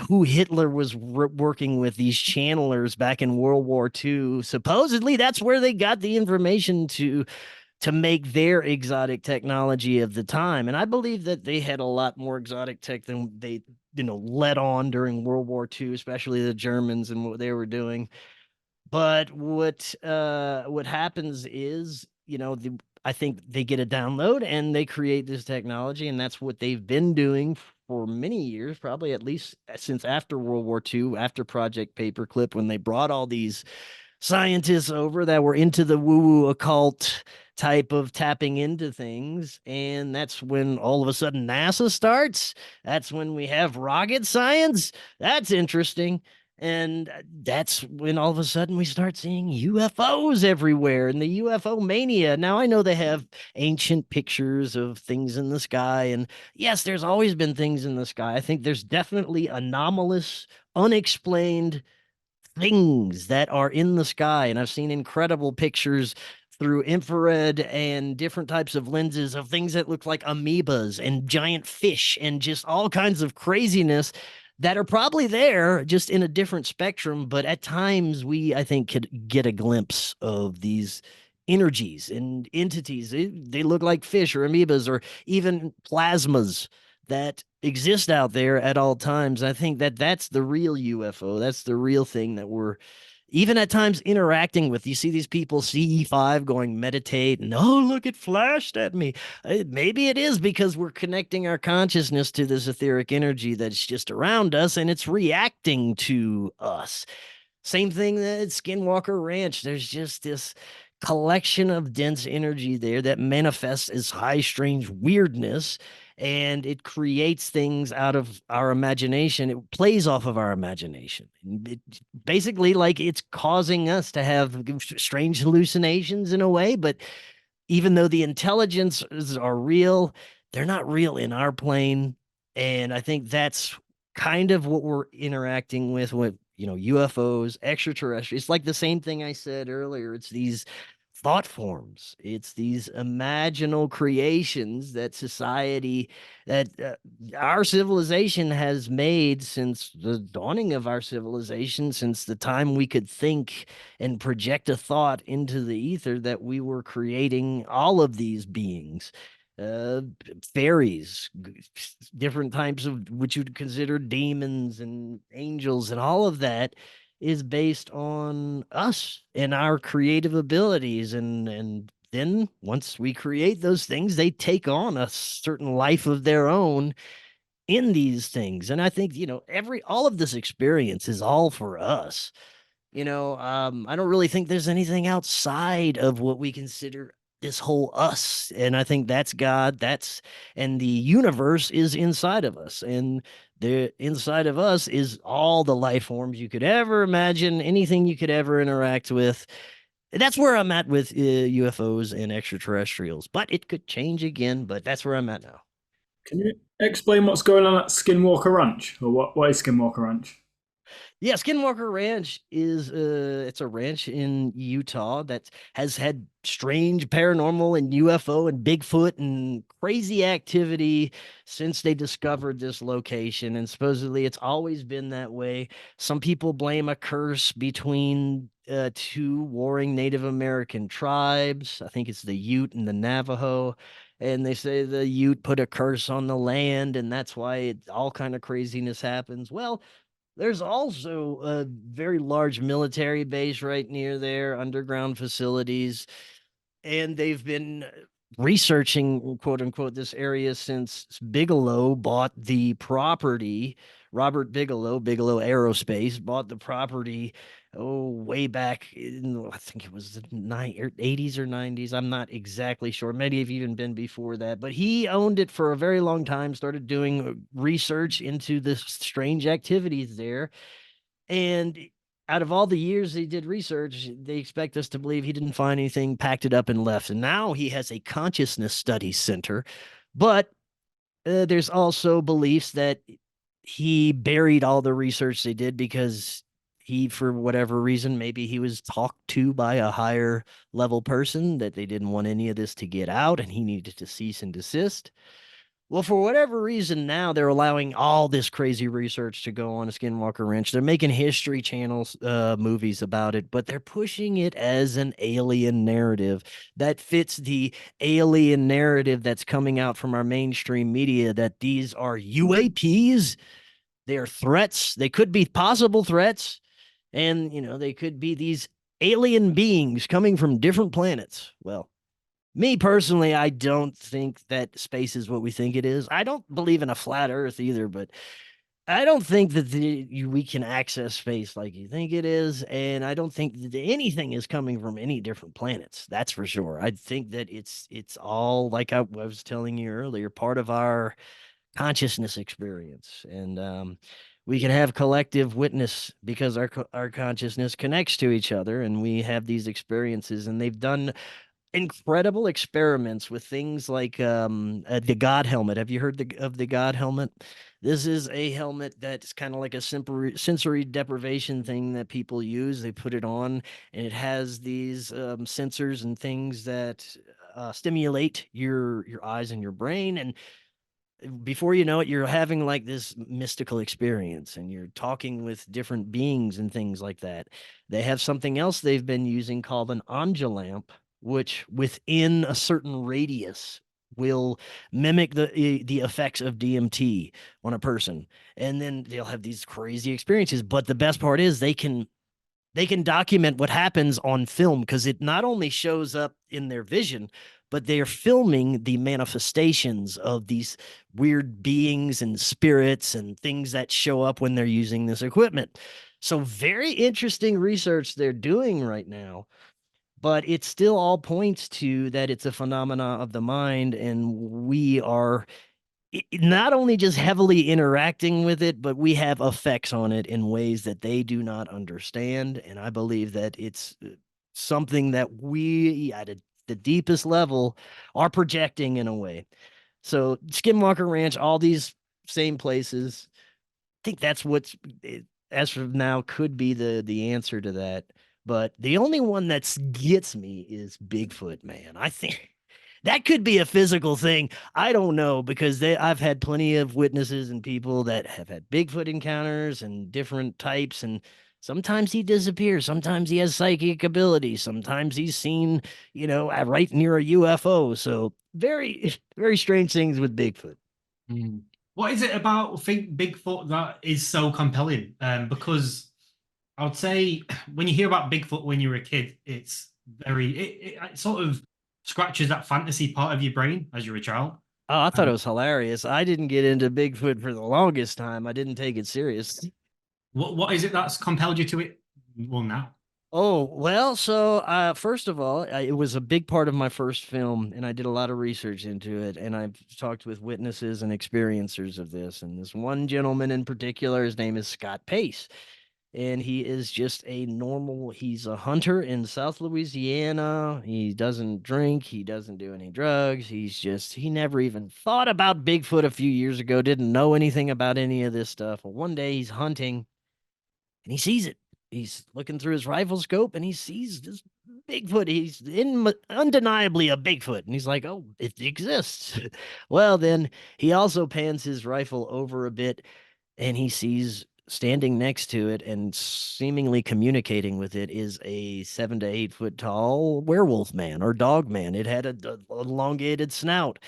who Hitler was working with, these channelers back in World War II. Supposedly, that's where they got the information to make their exotic technology of the time. And I believe that they had a lot more exotic tech than they, let on during World War II, especially the Germans and what they were doing. But what happens is, I think they get a download and they create this technology, and that's what they've been doing for many years, probably at least since after World War II, after Project Paperclip, when they brought all these scientists over that were into the woo-woo occult type of tapping into things. And that's when all of a sudden NASA starts. That's when we have rocket science. That's interesting. And that's when all of a sudden we start seeing UFOs everywhere and the UFO mania. Now, I know they have ancient pictures of things in the sky. And yes, there's always been things in the sky. I think there's definitely anomalous, unexplained things that are in the sky. And I've seen incredible pictures through infrared and different types of lenses of things that look like amoebas and giant fish and just all kinds of craziness that are probably there just in a different spectrum. But at times we, I think, could get a glimpse of these energies and entities. They look like fish or amoebas or even plasmas that exist out there at all times. I think that that's the real UFO. That's the real thing that we're even at times interacting with, you see these people CE5 going meditate and, oh, look, it flashed at me. Maybe it is because we're connecting our consciousness to this etheric energy that's just around us and it's reacting to us. Same thing at Skinwalker Ranch. There's just this collection of dense energy there that manifests as high, strange weirdness, and it creates things out of our imagination. It plays off of our imagination. It, basically, like it's causing us to have strange hallucinations in a way, but even though the intelligences are real, they're not real in our plane. And I think that's kind of what we're interacting with, UFOs, extraterrestrials. It's like the same thing I said earlier. It's these thought forms. It's these imaginal creations that our civilization has made since the dawning of our civilization, since the time we could think and project a thought into the ether, that we were creating all of these beings. Uh, Fairies, different types of what you'd consider demons and angels, and all of that is based on us and our creative abilities. And then once we create those things, they take on a certain life of their own in these things. And I think, all of this experience is all for us. I don't really think there's anything outside of what we consider this whole us. And I think that's God, and the universe is inside of us. And the inside of us is all the life forms you could ever imagine, anything you could ever interact with. That's where I'm at with UFOs and extraterrestrials, but it could change again, but that's where I'm at now. Can you explain what's going on at Skinwalker Ranch, or what is Skinwalker Ranch? Yeah, Skinwalker Ranch is it's a ranch in Utah that has had strange paranormal and UFO and Bigfoot and crazy activity since they discovered this location, and supposedly it's always been that way. Some people blame a curse between two warring Native American tribes. I think it's the Ute and the Navajo. And they say the Ute put a curse on the land, and that's why all kind of craziness happens. Well, there's also a very large military base right near there, underground facilities, and they've been researching, quote unquote, this area since Bigelow bought the property. Robert Bigelow, Bigelow Aerospace, bought the property, way back in, I think it was the 80s or 90s. I'm not exactly sure. Maybe have even been before that, but he owned it for a very long time, started doing research into the strange activities there. And out of all the years he did research, they expect us to believe he didn't find anything, packed it up, and left. And now he has a consciousness studies center. But there's also beliefs that he buried all the research they did because he, for whatever reason, maybe he was talked to by a higher level person, that they didn't want any of this to get out and he needed to cease and desist. Well, for whatever reason, now they're allowing all this crazy research to go on a Skinwalker Ranch. They're making History Channel movies about it, but they're pushing it as an alien narrative that fits the alien narrative that's coming out from our mainstream media, that these are UAPs, they are threats, they could be possible threats, and, they could be these alien beings coming from different planets. Well, me personally, I don't think that space is what we think it is. I don't believe in a flat Earth either, but I don't think that we can access space like you think it is, and I don't think that anything is coming from any different planets. That's for sure. I think that it's all, like I was telling you earlier, part of our consciousness experience, and we can have collective witness because our consciousness connects to each other, and we have these experiences. And they've done incredible experiments with things like the God helmet. Have you heard of the God helmet? This is a helmet that's kind of like a sensory deprivation thing that people use. They put it on, and it has these sensors and things that stimulate your eyes and your brain. And before you know it, you're having like this mystical experience and you're talking with different beings and things like that. They have something else they've been using called an Anja lamp, which within a certain radius will mimic the effects of DMT on a person. And then they'll have these crazy experiences. But the best part is they can they can document what happens on film because it not only shows up in their vision, but they are filming the manifestations of these weird beings and spirits and things that show up when they're using this equipment. So, very interesting research they're doing right now, but it still all points to that it's a phenomena of the mind, and we are not only just heavily interacting with it, but we have effects on it in ways that they do not understand. And I believe that it's something that we, at the deepest level, are projecting in a way. So, Skinwalker Ranch, all these same places, I think that's what's, as of now, could be the answer to that. But the only one that gets me is Bigfoot, man. I think that could be a physical thing. I don't know because I've had plenty of witnesses and people that have had Bigfoot encounters and different types, and sometimes he disappears, sometimes he has psychic abilities, sometimes he's seen, right near a UFO. So very, very strange things with Bigfoot. Mm. What is it about Bigfoot that is so compelling? Because I would say when you hear about Bigfoot when you're a kid, it's it sort of scratches that fantasy part of your brain as you're a child. Oh, I thought it Um, was hilarious. I didn't get into Bigfoot for the longest time. I didn't take it serious. what is it that's compelled you to it? Well, now. Oh, well, so first of all, it was a big part of my first film, and I did a lot of research into it. And I've talked with witnesses and experiencers of this. And this one gentleman in particular, his name is Scott Pace. And he is just he's a hunter in South Louisiana. He doesn't drink, he doesn't do any drugs. He never even thought about Bigfoot a few years ago, didn't know anything about any of this stuff. Well, one day he's hunting and he sees it. He's looking through his rifle scope and he sees this Bigfoot. He's undeniably a Bigfoot. And he's like, oh, it exists. Well, then he also pans his rifle over a bit and he sees standing next to it and seemingly communicating with it is a 7 to 8 foot tall werewolf man or dog man. It had a elongated snout.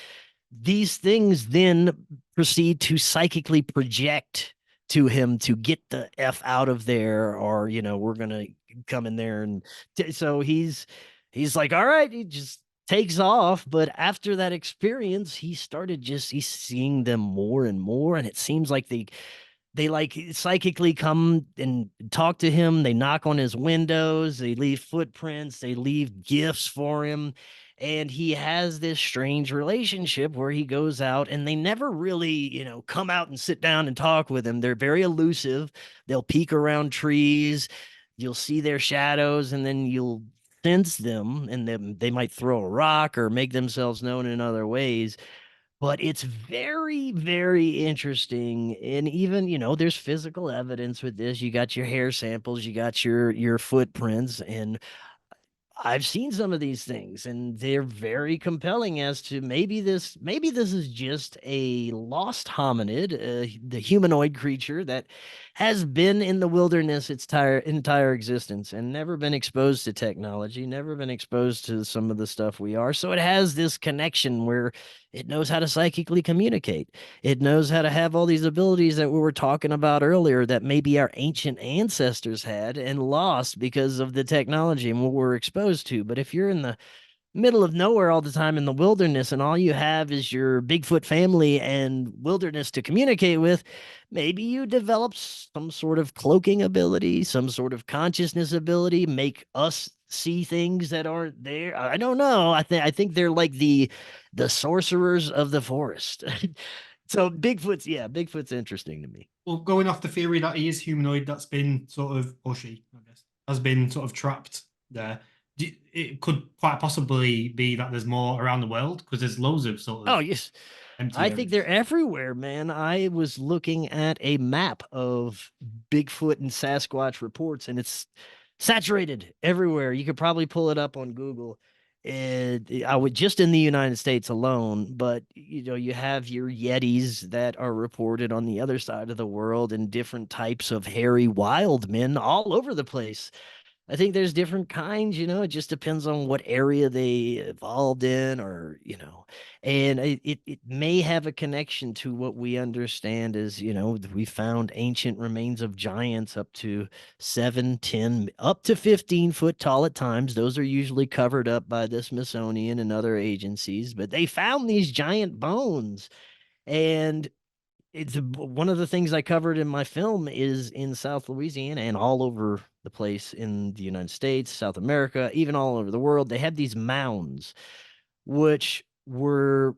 These things then proceed to psychically project to him to get the F out of there, or, we're going to come in there. And so he's like, all right, he just takes off. But after that experience, he's seeing them more and more. And it seems like they like psychically come and talk to him. They knock on his windows, they leave footprints, they leave gifts for him. And he has this strange relationship where he goes out and they never really, come out and sit down and talk with him. They're very elusive. They'll peek around trees. You'll see their shadows and then you'll sense them, and then they might throw a rock or make themselves known in other ways. But it's very, very interesting. And even, there's physical evidence with this. You got your hair samples, you got your footprints, and I've seen some of these things and they're very compelling as to maybe this is just a lost hominid, the humanoid creature that has been in the wilderness its entire existence and never been exposed to technology, never been exposed to some of the stuff we are. So it has this connection where it knows how to psychically communicate. It knows how to have all these abilities that we were talking about earlier that maybe our ancient ancestors had and lost because of the technology and what we're exposed to. But if you're in the middle of nowhere all the time in the wilderness and all you have is your Bigfoot family and wilderness to communicate with, maybe you develop some sort of cloaking ability, some sort of consciousness ability, make us see things that aren't there. I don't know. I think they're like the sorcerers of the forest. So Bigfoot's interesting to me. Well, going off the theory that he is humanoid, that's been sort of, or she, I guess, has been sort of trapped there. It could quite possibly be that there's more around the world because there's loads of sort Oh, of yes. empty I think they're areas. everywhere, man. I was looking at a map of Bigfoot and Sasquatch reports, and it's saturated everywhere. You could probably pull it up on Google. I would just in the United States alone, but you have your Yetis that are reported on the other side of the world, and different types of hairy wild men all over the place. I think there's different kinds, it just depends on what area they evolved in, or, and it may have a connection to what we understand as, we found ancient remains of giants up to 7, 10, up to 15 foot tall at times. Those are usually covered up by the Smithsonian and other agencies, but they found these giant bones. And it's one of the things I covered in my film is in South Louisiana and all over the place in the United States, South America, even all over the world. They had these mounds, which were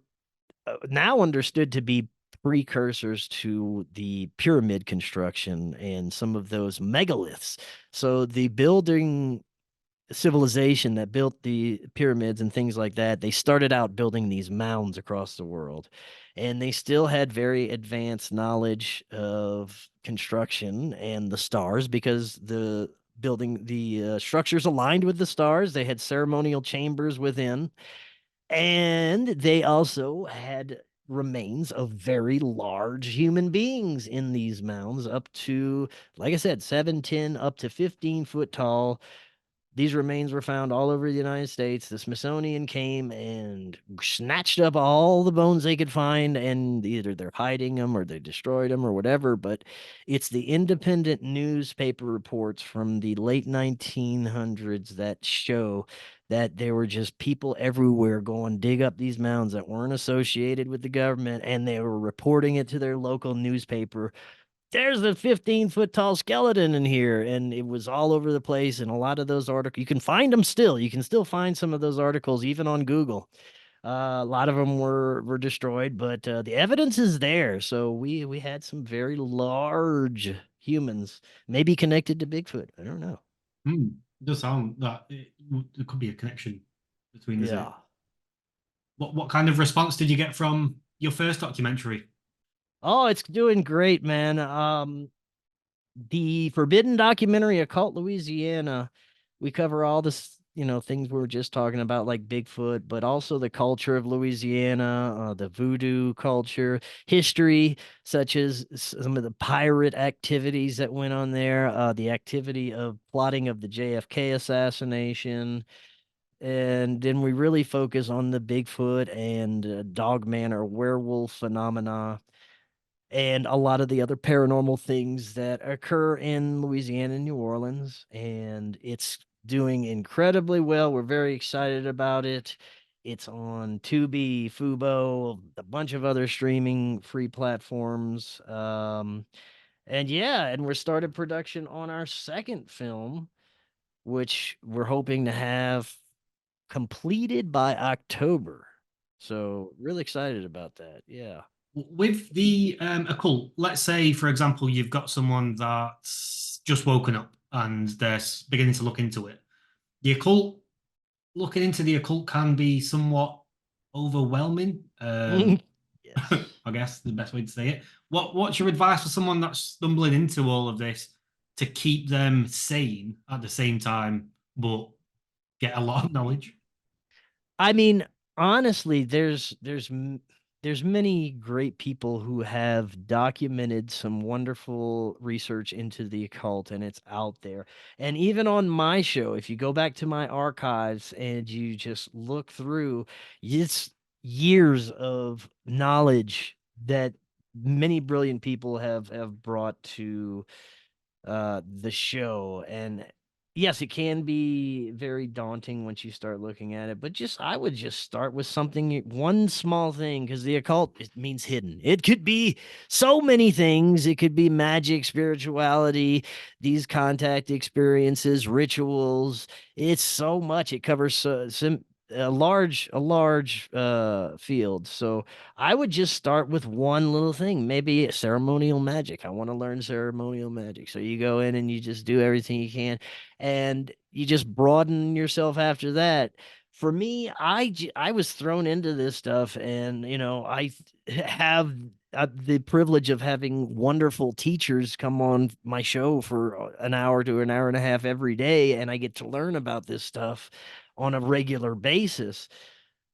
now understood to be precursors to the pyramid construction and some of those megaliths. So the building civilization that built the pyramids and things like that, they started out building these mounds across the world. And they still had very advanced knowledge of construction and the stars, because the structures aligned with the stars. They had ceremonial chambers within, and they also had remains of very large human beings in these mounds, up to, like I said, 7, 10, up to 15 foot tall. These remains were found all over the United States. The Smithsonian came and snatched up all the bones they could find, and either they're hiding them or they destroyed them or whatever. But it's the independent newspaper reports from the late 1900s that show that there were just people everywhere going dig up these mounds that weren't associated with the government, and they were reporting it to their local newspaper. There's a 15-foot tall skeleton in here, and it was all over the place. And a lot of those articles, you can find them still. You can still find some of those articles even on Google. A lot of them were destroyed, but the evidence is there. So we had some very large humans, maybe connected to Bigfoot. I don't know. It does sound that there could be a connection between the two. Yeah. What kind of response did you get from your first documentary? Oh, it's doing great, man. The Forbidden documentary, Occult Louisiana, we cover all this, things we were just talking about, like Bigfoot, but also the culture of Louisiana, the voodoo culture, history, such as some of the pirate activities that went on there, the activity of plotting of the JFK assassination. And then we really focus on the Bigfoot and dogman or werewolf phenomena, and a lot of the other paranormal things that occur in Louisiana and New Orleans. And it's doing incredibly well. We're very excited about it. It's on Tubi, Fubo, a bunch of other streaming free platforms. And yeah, and we're started production on our second film, which we're hoping to have completed by October. So really excited about that. Yeah. With the occult, let's say, for example, you've got someone that's just woken up and they're beginning to look into it. The occult, looking into the occult can be somewhat overwhelming. Yes. I guess the best way to say it. What's your advice for someone that's stumbling into all of this to keep them sane at the same time, but get a lot of knowledge? I mean, honestly, there's many great people who have documented some wonderful research into the occult, and it's out there. And even on my show, if you go back to my archives and you just look through, it's years of knowledge that many brilliant people have brought to the show. And yes, it can be very daunting once you start looking at it, but just I would just start with something, one small thing, because the occult, it means hidden. It could be so many things. It could be magic, spirituality, these contact experiences, rituals. It's so much. It covers a large field. So I would just start with one little thing, maybe ceremonial magic. I want to learn ceremonial magic. So you go in and you just do everything you can, and you just broaden yourself after that. For me, I was thrown into this stuff, and I have the privilege of having wonderful teachers come on my show for an hour to an hour and a half every day, and I get to learn about this stuff on a regular basis.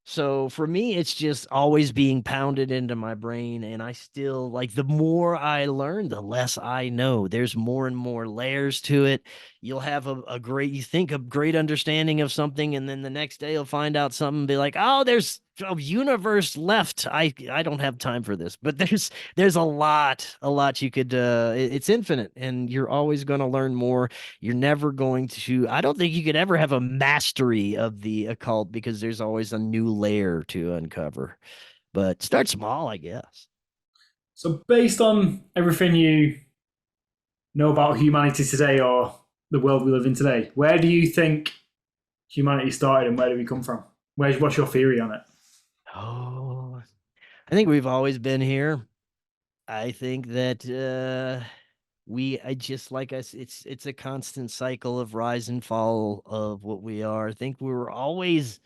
So for me, it's just always being pounded into my brain. And I still like the more I learn, the less I know. There's more and more layers to it. You'll have you think a great understanding of something, and then the next day you'll find out something and be like, oh, there's a universe left. I don't have time for this. But there's a lot you could it's infinite, and you're always going to learn more. You're never going to, I don't think you could ever have a mastery of the occult because there's always a new layer to uncover. But start small, I guess. So, based on everything you know about humanity today or the world we live in today, where do you think humanity started and where do we come from? What's your theory on it? Oh, I think we've always been here. I think that I just like us, it's a constant cycle of rise and fall of what we are. I think we were always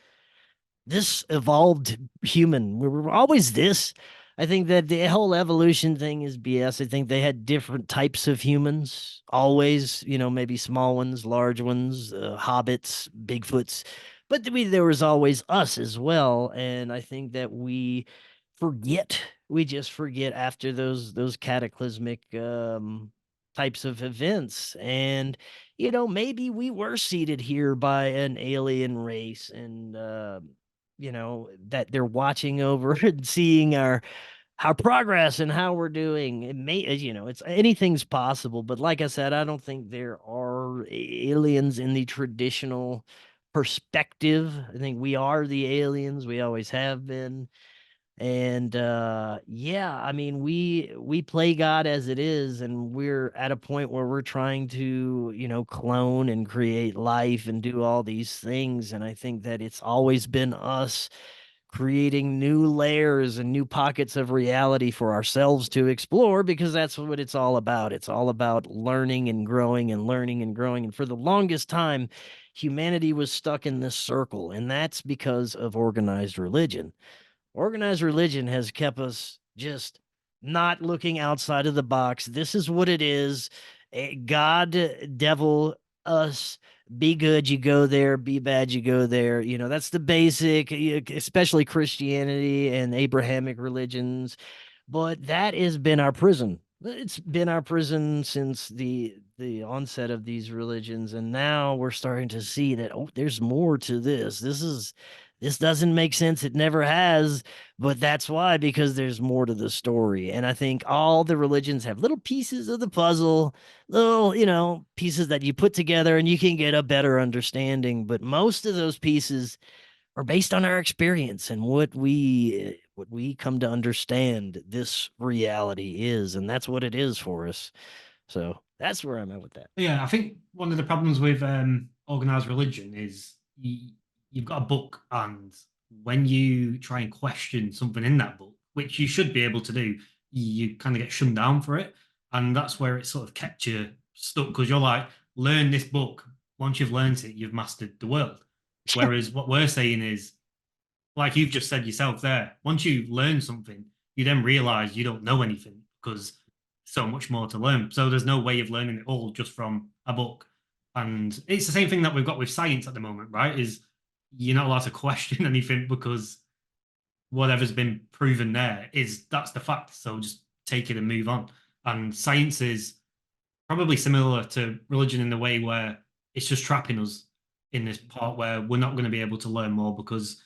this evolved human. We were always this. I think that the whole evolution thing is BS. I think they had different types of humans, always, maybe small ones, large ones, hobbits, Bigfoots, but there was always us as well. And I think that forget, we just forget after those cataclysmic types of events. And maybe we were seeded here by an alien race, and that they're watching over and seeing our progress and how we're doing. It may, it's anything's possible, but like I said, I don't think there are aliens in the traditional perspective. I think we are the aliens. We always have been. And yeah, I mean, we play God as it is, and we're at a point where we're trying to, clone and create life and do all these things. And I think that it's always been us creating new layers and new pockets of reality for ourselves to explore, because that's what it's all about. It's all about learning and growing and learning and growing. And for the longest time, humanity was stuck in this circle, and that's because of organized religion. Organized religion has kept us just not looking outside of the box. This is what it is. God, devil, us. Be good, you go there. Be bad, you go there. That's the basic, especially Christianity and Abrahamic religions. But that has been our prison. It's been our prison since the onset of these religions, and now we're starting to see that, oh, there's more to this. This doesn't make sense. It never has, but that's why, because there's more to the story. And I think all the religions have little pieces of the puzzle, little, pieces that you put together and you can get a better understanding. But most of those pieces are based on our experience and what we come to understand this reality is, and that's what it is for us. So that's where I'm at with that. Yeah, I think one of the problems with organized religion is you've got a book, and when you try and question something in that book, which you should be able to do, you kind of get shunned down for it. And that's where it sort of kept you stuck, because you're like, learn this book. Once you've learned it, you've mastered the world. Whereas what we're saying is, like you've just said yourself there, once you learn something, you then realize you don't know anything because so much more to learn. So there's no way of learning it all just from a book. And it's the same thing that we've got with science at the moment, right? Is you're not allowed to question anything because whatever's been proven there that's the fact. So just take it and move on. And science is probably similar to religion in the way where it's just trapping us in this part where we're not going to be able to learn more because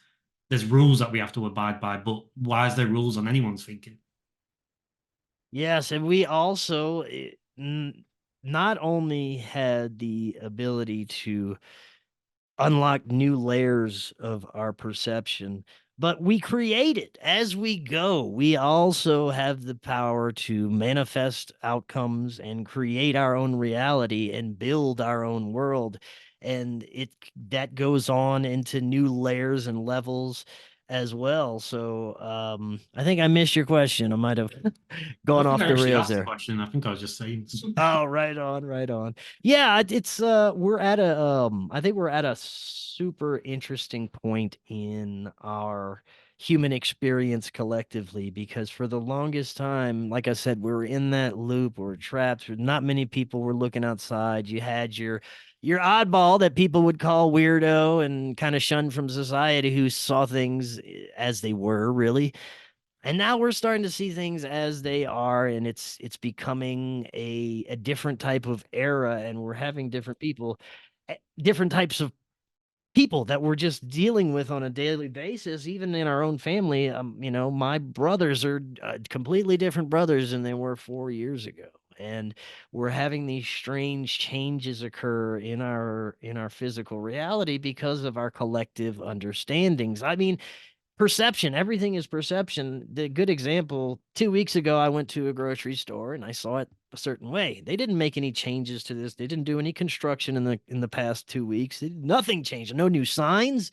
there's rules that we have to abide by. But why is there rules on anyone's thinking? Yes, and we also not only had the ability to unlock new layers of our perception, but we create it as we go. We also have the power to manifest outcomes and create our own reality and build our own world. And that goes on into new layers and levels as well. So I think I missed your question. I might have I gone don't think off I the actually rails asked the there. question. I think I was just saying. Oh, right on, right on. Yeah, it's we're at a I think we're at a super interesting point in our human experience collectively, because for the longest time, like I said, we were in that loop, we we're trapped. Not many people were looking outside. You had your your oddball that people would call weirdo and kind of shunned from society, who saw things as they were, really. And now we're starting to see things as they are, and it's becoming a different type of era, and we're having different people, different types of people that we're just dealing with on a daily basis, even in our own family. My brothers are completely different brothers than they were 4 years ago. And we're having these strange changes occur in our physical reality because of our collective understandings. I mean, perception, everything is perception. The good example, 2 weeks ago I went to a grocery store and I saw it a certain way. They didn't make any changes to this. They didn't do any construction in the past 2 weeks. Nothing changed, no new signs.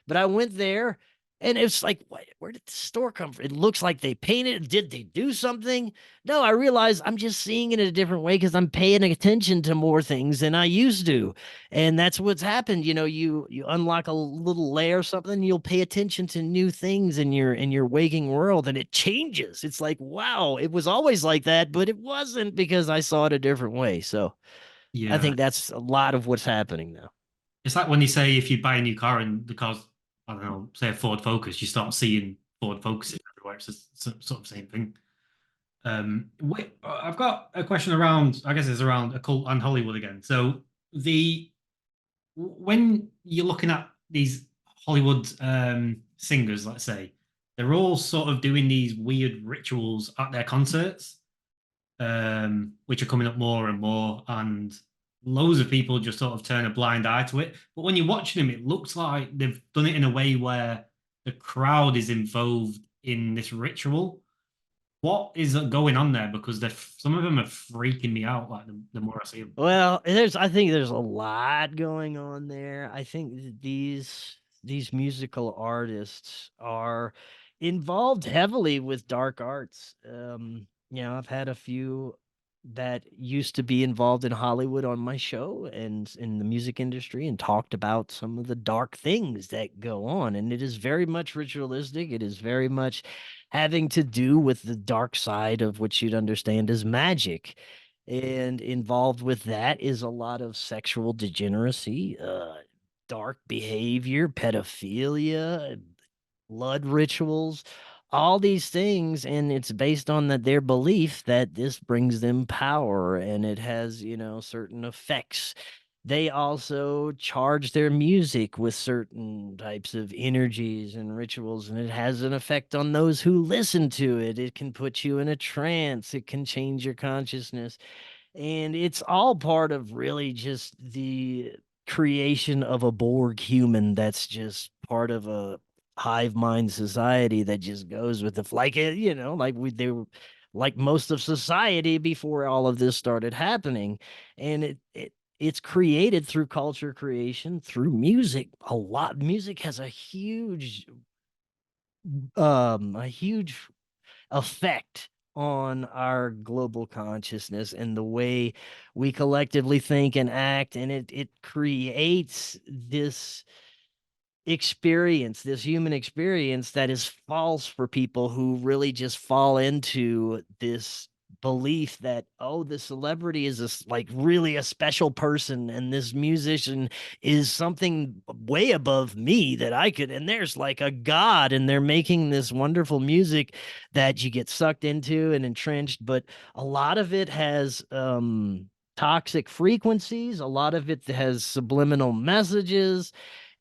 But I went there and it's like, where did the store come from? It looks like they painted it. Did they do something? No, I realize I'm just seeing it in a different way because I'm paying attention to more things than I used to. And that's what's happened. You unlock a little layer or something, you'll pay attention to new things in your waking world, and it changes. It's like, wow, it was always like that, but it wasn't, because I saw it a different way. So I Yeah. think that's a lot of what's happening now. It's like when you say if you buy a new car and the car's, I don't know, say a Ford Focus, you start seeing Ford Focuses everywhere. It's the sort of same thing. I've got a question around, I guess it's around occult and Hollywood again. So the when you're looking at these Hollywood singers, let's say, they're all sort of doing these weird rituals at their concerts, which are coming up more and more, and loads of people just sort of turn a blind eye to it. But when you're watching them, it looks like they've done it in a way where the crowd is involved in this ritual. What is going on there? Because some of them are freaking me out. Like the more I see them. Well, I think there's a lot going on there. I think these musical artists are involved heavily with dark arts. I've had a few that used to be involved in Hollywood on my show and in the music industry, and talked about some of the dark things that go on. And it is very much ritualistic. It is very much having to do with the dark side of what you'd understand as magic. And involved with that is a lot of sexual degeneracy, dark behavior, pedophilia, blood rituals, all these things. And it's based on their belief that this brings them power, and it has, certain effects. They also charge their music with certain types of energies and rituals, and it has an effect on those who listen to it. It can put you in a trance, it can change your consciousness. And it's all part of really just the creation of a Borg human that's just part of a hive mind society that just goes with the like it, they were like most of society before all of this started happening. And it's created through culture creation, through music. A lot music has a huge effect on our global consciousness and the way we collectively think and act. And it creates this human experience that is false for people who really just fall into this belief that, oh, the celebrity is like really a special person, and this musician is something way above me that I could, and there's like a god, and they're making this wonderful music that you get sucked into and entrenched. But a lot of it has toxic frequencies, a lot of it has subliminal messages,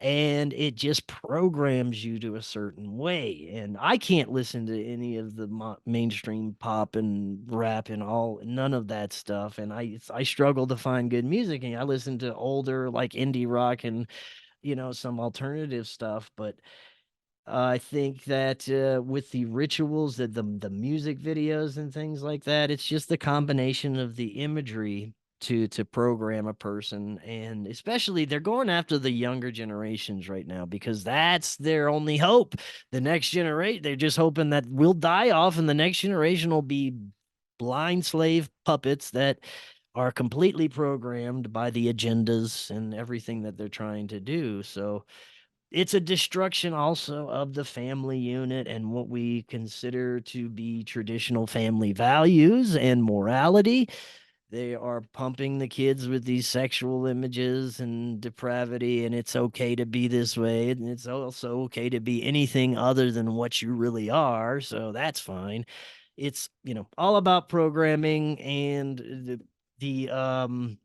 and it just programs you to a certain way. And I can't listen to any of the mainstream pop and rap and none of that stuff. And I struggle to find good music, and I listen to older, like, indie rock and some alternative stuff. But I think that with the rituals, that the music videos and things like that, it's just the combination of the imagery to program a person. And especially they're going after the younger generations right now, because that's their only hope. The next generation, they're just hoping that we'll die off and the next generation will be blind slave puppets that are completely programmed by the agendas and everything that they're trying to do. So it's a destruction also of the family unit and what we consider to be traditional family values and morality. They are pumping the kids with these sexual images and depravity, and it's okay to be this way, and it's also okay to be anything other than what you really are. So that's fine. It's, all about programming and the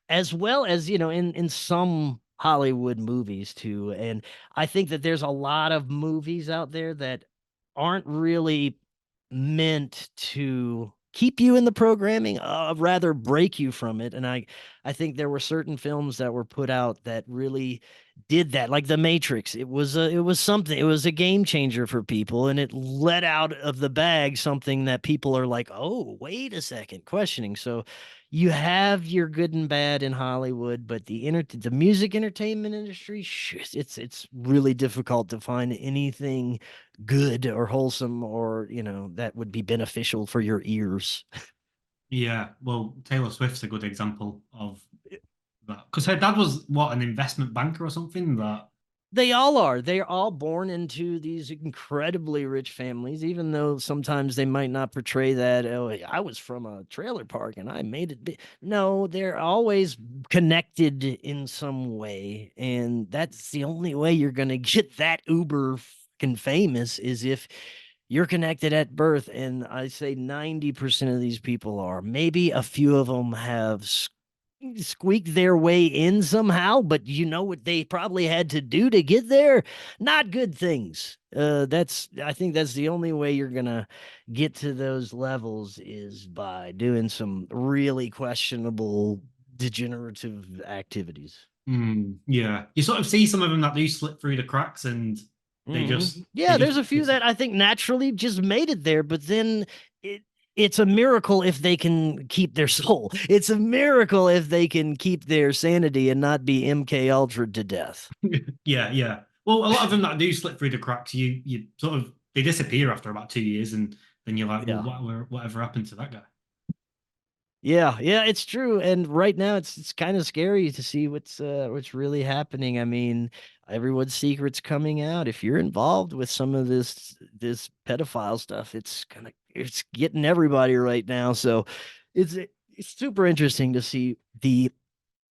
as well as, in some Hollywood movies too. And I think that there's a lot of movies out there that aren't really meant to keep you in the programming, rather break you from it. And I think there were certain films that were put out that really did that, like The Matrix. It was something. It was a game changer for people, and it let out of the bag something that people are like, oh, wait a second, questioning. So you have your good and bad in Hollywood, but the music entertainment industry, it's really difficult to find anything good or wholesome or, that would be beneficial for your ears. Yeah, well, Taylor Swift's a good example of that because her dad was what, an investment banker or something. That They all are. They're all born into these incredibly rich families, even though sometimes they might not portray that. Oh, I was from a trailer park and I made it big. No, they're always connected in some way. And that's the only way you're going to get that uber fucking famous is if you're connected at birth. And I say 90% of these people are. Maybe a few of them have squeak their way in somehow, but you know what they probably had to do to get there? Not good things. I think that's the only way you're gonna get to those levels is by doing some really questionable degenerative activities. yeah, you sort of see some of them that do slip through the cracks, and they just they Yeah, just there's a few that I think naturally just made it there, but then it it's a miracle if they can keep their soul. It's a miracle if they can keep their sanity and not be MK Ultra to death. yeah. Well, a lot of them that do slip through the cracks, you sort of they disappear after about 2 years, and then you're like, well, Yeah. whatever happened to that guy? Yeah, it's true. And right now it's kind of scary to see what's really happening. I mean, everyone's secrets coming out. If you're involved with some of this pedophile stuff, it's getting everybody right now. So it's super interesting to see the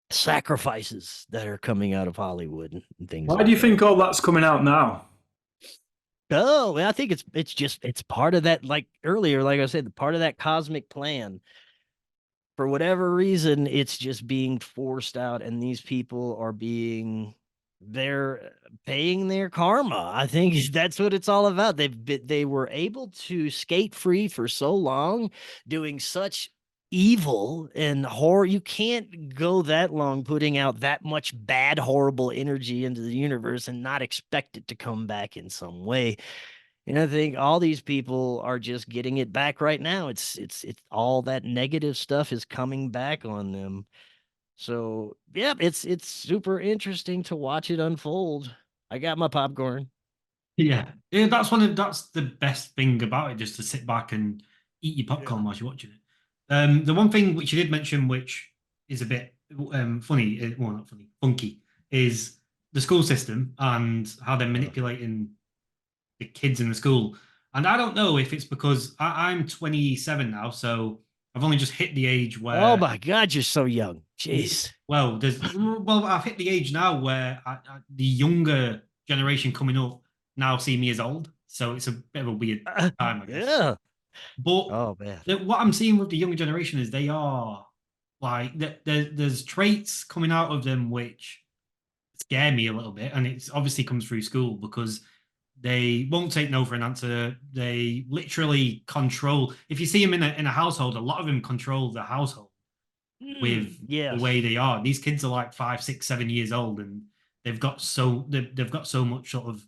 sacrifices that are coming out of Hollywood and things Why do like you that. think all that's coming out now? Oh, I think it's part of that, like earlier, like I said, the part of that cosmic plan. For whatever reason, it's just being forced out, and these people are they're paying their karma. I think that's what it's all about. They were able to skate free for so long, doing such evil and horror. You can't go that long putting out that much bad, horrible energy into the universe and not expect it to come back in some way. And I think all these people are just getting it back right now. It's all that negative stuff is coming back on them. So yeah, it's super interesting to watch it unfold. I got my popcorn. Yeah, that's the best thing about it, just to sit back and eat your popcorn Yeah. whilst you're watching it. The one thing which you did mention, which is a bit funny, well, not funny, funky, is the school system and how they're manipulating the kids in the school. And I don't know if it's because I'm 27 now, so I've only just hit the age Oh where my God, you're so young. Jeez. well, I've hit the age now where the younger generation coming up now see me as old, so it's a bit of a weird time, I guess. Yeah. But Oh man. what I'm seeing with the younger generation is they are like there's traits coming out of them which scare me a little bit, and it's obviously comes through school because they won't take no for an answer. They literally control. If you see them in a household, a lot of them control the household with the way Yes. they are. These kids are like 5, 6, 7 years old, and they've got so much sort of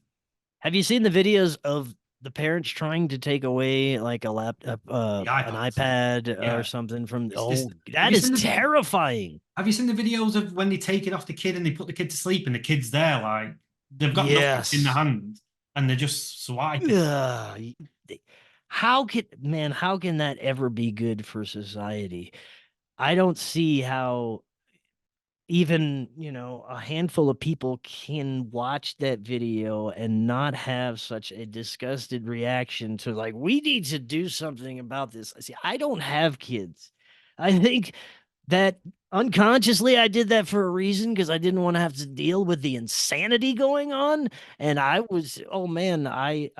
Have you seen the videos of the parents trying to take away like a laptop, the an iPads. iPad or Yeah, something from? it's Oh, have that you is seen the terrifying. have you seen the videos of when they take it off the kid and they put the kid to sleep and the kid's there like they've got nothing in the Yes. hand and they're just swiping. Ugh, how can that ever be good for society? I don't see how even, a handful of people can watch that video and not have such a disgusted reaction to like, we need to do something about this. See, I don't have kids. I think that unconsciously I did that for a reason because I didn't want to have to deal with the insanity going on. And I was, oh man, I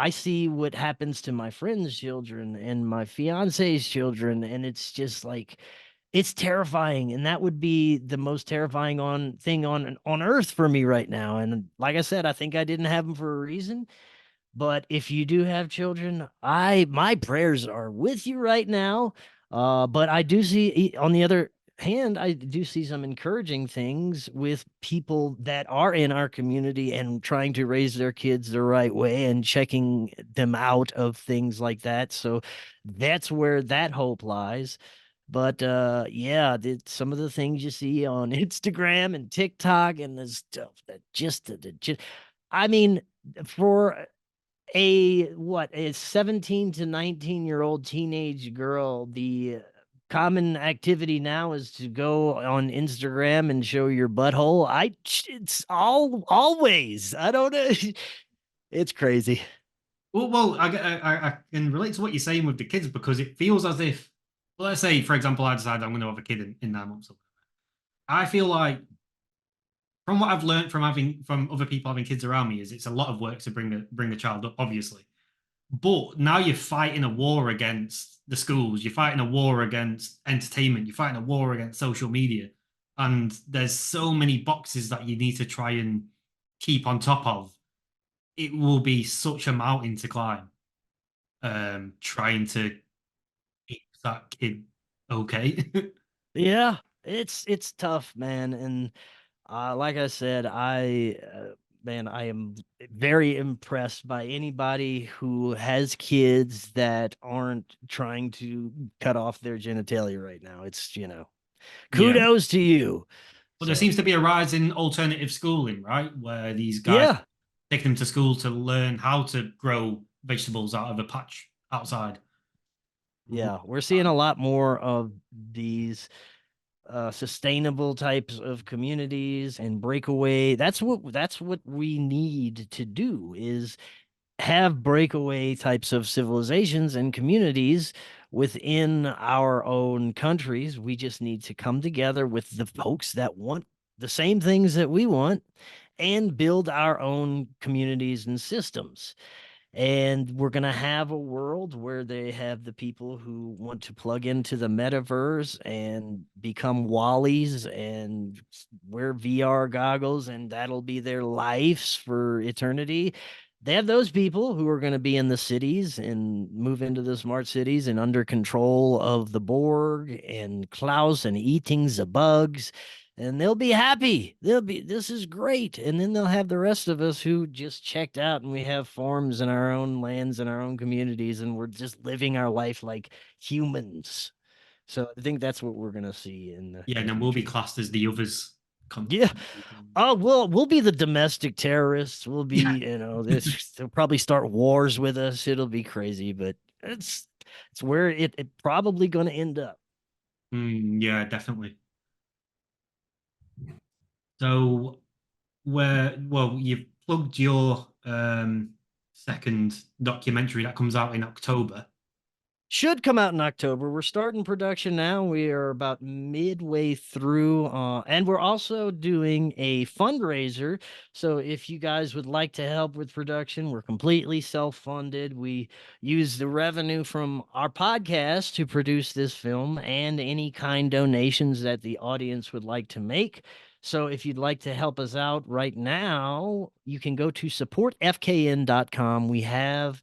see what happens to my friends' children and my fiance's children, and it's just like it's terrifying. And that would be the most terrifying on earth for me right now. And like I said, I think I didn't have them for a reason. But if you do have children, my prayers are with you right now. But I do see, on the other hand, I do see some encouraging things with people that are in our community and trying to raise their kids the right way and checking them out of things like that. So that's where that hope lies. But yeah, some of the things you see on Instagram and TikTok and the stuff that just I mean, for a 17 to 19-year-old teenage girl, the common activity now is to go on Instagram and show your butthole. It's always, I don't know. It's crazy. Well, I can relate to what you're saying with the kids because it feels as if, let's say, for example, I decide I'm going to have a kid in 9 months. I feel like, from what I've learned from other people having kids around me, is it's a lot of work to bring a child up, obviously. But now you're fighting a war against the schools, you're fighting a war against entertainment, you're fighting a war against social media. And there's so many boxes that you need to try and keep on top of. It will be such a mountain to climb, trying to keep that kid okay. Yeah, it's tough, man. And like I said, man, I am very impressed by anybody who has kids that aren't trying to cut off their genitalia right now. It's, Yeah. kudos to you. But there So, seems to be a rise in alternative schooling, right? Where these guys yeah, take them to school to learn how to grow vegetables out of a patch outside. yeah, we're seeing a lot more of these sustainable types of communities and breakaway. That's what we need to do is have breakaway types of civilizations and communities within our own countries. We just need to come together with the folks that want the same things that we want and build our own communities and systems. And we're going to have a world where they have the people who want to plug into the metaverse and become Wallies and wear VR goggles, and that'll be their lives for eternity. They have those people who are going to be in the cities and move into the smart cities and under control of the Borg and Klaus and eating the bugs, and they'll be happy. This is great. And then they'll have the rest of us who just checked out and we have farms in our own lands and our own communities and we're just living our life like humans. So I think that's what we're going to see in the, Yeah, in and the then we'll be future. classed as the others. Yeah. Oh, we'll be the domestic terrorists. We'll Yeah. be, they'll probably start wars with us. It'll be crazy, but it's where it probably going to end up. Yeah, definitely. So, you've plugged your second documentary that comes out in October. Should come out in October. We're starting production now. We are about midway through, and we're also doing a fundraiser. So if you guys would like to help with production, we're completely self-funded. We use the revenue from our podcast to produce this film and any kind donations that the audience would like to make. So if you'd like to help us out right now, you can go to supportfkn.com. We have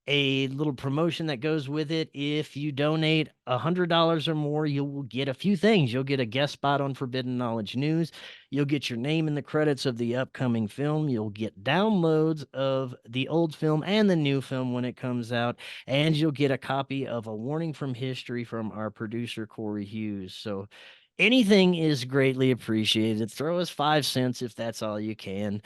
a little promotion that goes with it. If you donate $100 or more, you will get a few things. You'll get a guest spot on Forbidden Knowledge News. You'll get your name in the credits of the upcoming film. You'll get downloads of the old film and the new film when it comes out. And you'll get a copy of A Warning from History from our producer, Corey Hughes. So anything is greatly appreciated. Throw us 5 cents if that's all you can.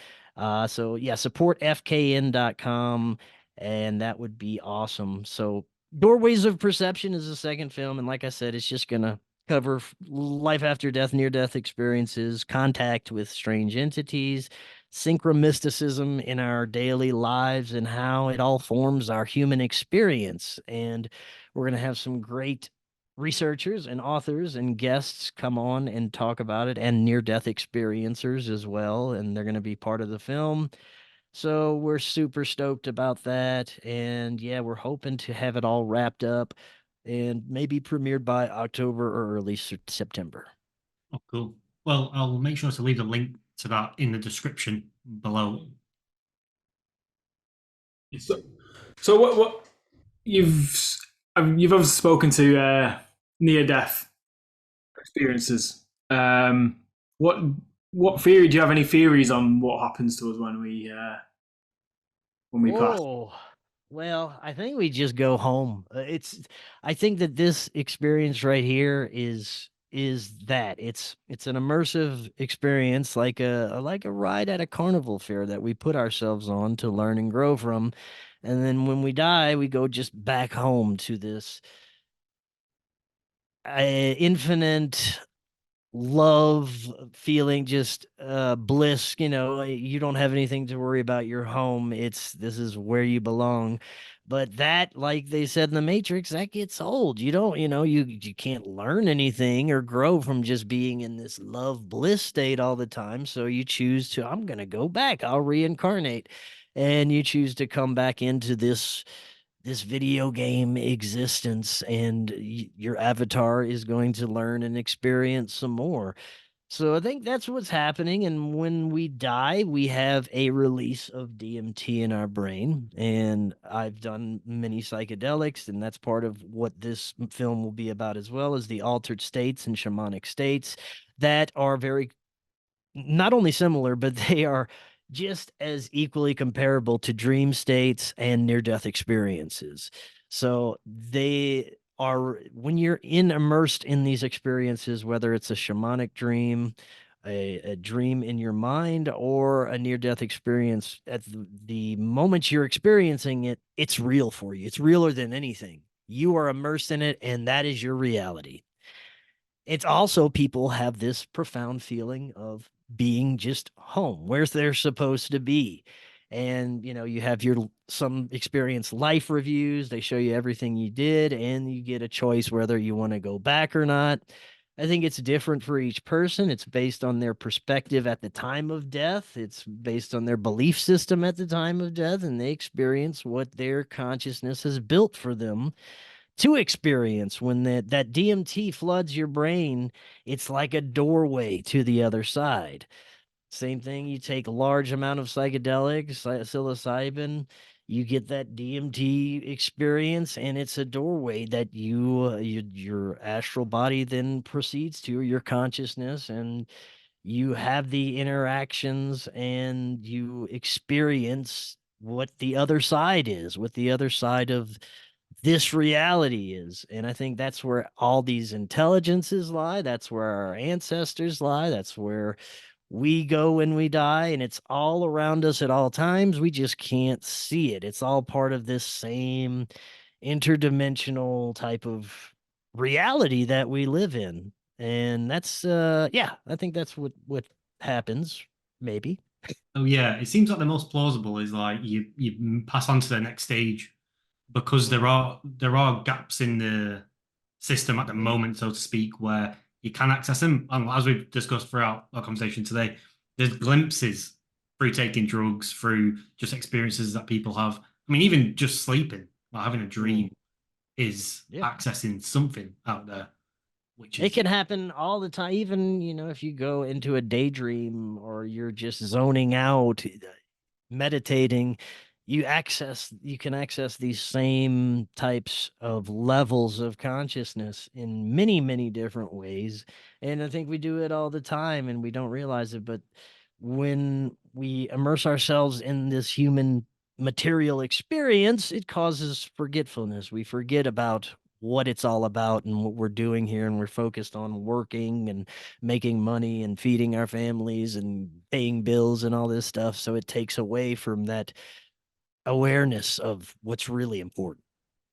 So yeah, support fkn.com and that would be awesome. So, Doorways of Perception is the second film, and like I said, it's just gonna cover life after death, near death experiences, contact with strange entities, synchromysticism in our daily lives, and how it all forms our human experience. And we're gonna have some great researchers and authors and guests come on and talk about it, and near-death experiencers as well, and they're going to be part of the film. So we're super stoked about that. And yeah, we're hoping to have it all wrapped up and maybe premiered by October or early September. Oh, cool. Well, I'll make sure to leave a link to that in the description below. So what you've obviously spoken to near death experiences. What theory, do you have any theories on what happens to us when we pass? Oh, well, I think we just go home. I think that this experience right here is that it's an immersive experience, like a ride at a carnival fair that we put ourselves on to learn and grow from. And then when we die, we go just back home to this infinite love feeling, just bliss. You don't have anything to worry about. Your home, this is where you belong. But that, like they said in the Matrix, that gets old. You don't, you can't learn anything or grow from just being in this love bliss state all the time. So you choose to, I'm gonna go back, I'll reincarnate. And you choose to come back into this video game existence, and your avatar is going to learn and experience some more. So I think that's what's happening. And when we die, we have a release of DMT in our brain. And I've done many psychedelics, and that's part of what this film will be about, as well as the altered states and shamanic states that are very not only similar, but they are just as equally comparable to dream states and near death experiences. So they are, when you're immersed in these experiences, whether it's a shamanic dream, a dream in your mind, or a near death experience, at the moment you're experiencing it, it's real for you. It's realer than anything. You are immersed in it, and that is your reality. It's also, people have this profound feeling of being just home, where they're supposed to be. And you have some experience life reviews. They show you everything you did, and you get a choice whether you want to go back or not. I think it's different for each person. It's based on their perspective at the time of death. It's based on their belief system at the time of death, and they experience what their consciousness has built for them to experience. When that DMT floods your brain, it's like a doorway to the other side. Same thing, you take a large amount of psychedelics, psilocybin, you get that DMT experience, and it's a doorway that your astral body then proceeds to, your consciousness, and you have the interactions, and you experience what the other side is, what the other side of this reality is. And I think that's where all these intelligences lie. That's where our ancestors lie. That's where we go when we die. And it's all around us at all times. We just can't see it. It's all part of this same interdimensional type of reality that we live in. And that's yeah, I think that's what happens, maybe. Oh yeah, it seems like the most plausible is like you pass on to the next stage because there are gaps in the system at the moment, so to speak, where you can access them. And as we've discussed throughout our conversation today, there's glimpses through taking drugs, through just experiences that people have. I mean, even just sleeping or having a dream is Yeah. accessing something out there, which It is can happen all the time. Even, if you go into a daydream or you're just zoning out, meditating, you can access these same types of levels of consciousness in many, many different ways. And I think we do it all the time and we don't realize it. But when we immerse ourselves in this human material experience, it causes forgetfulness. We forget about what it's all about and what we're doing here, and we're focused on working and making money and feeding our families and paying bills and all this stuff. So it takes away from that awareness of what's really important.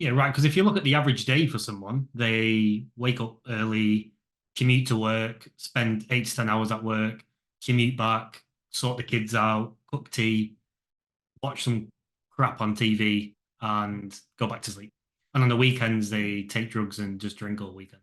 yeah, right. Because if you look at the average day for someone, they wake up early, commute to work, spend 8 to 10 hours at work, commute back, sort the kids out, cook tea, watch some crap on TV, and go back to sleep. And on the weekends, they take drugs and just drink all weekend.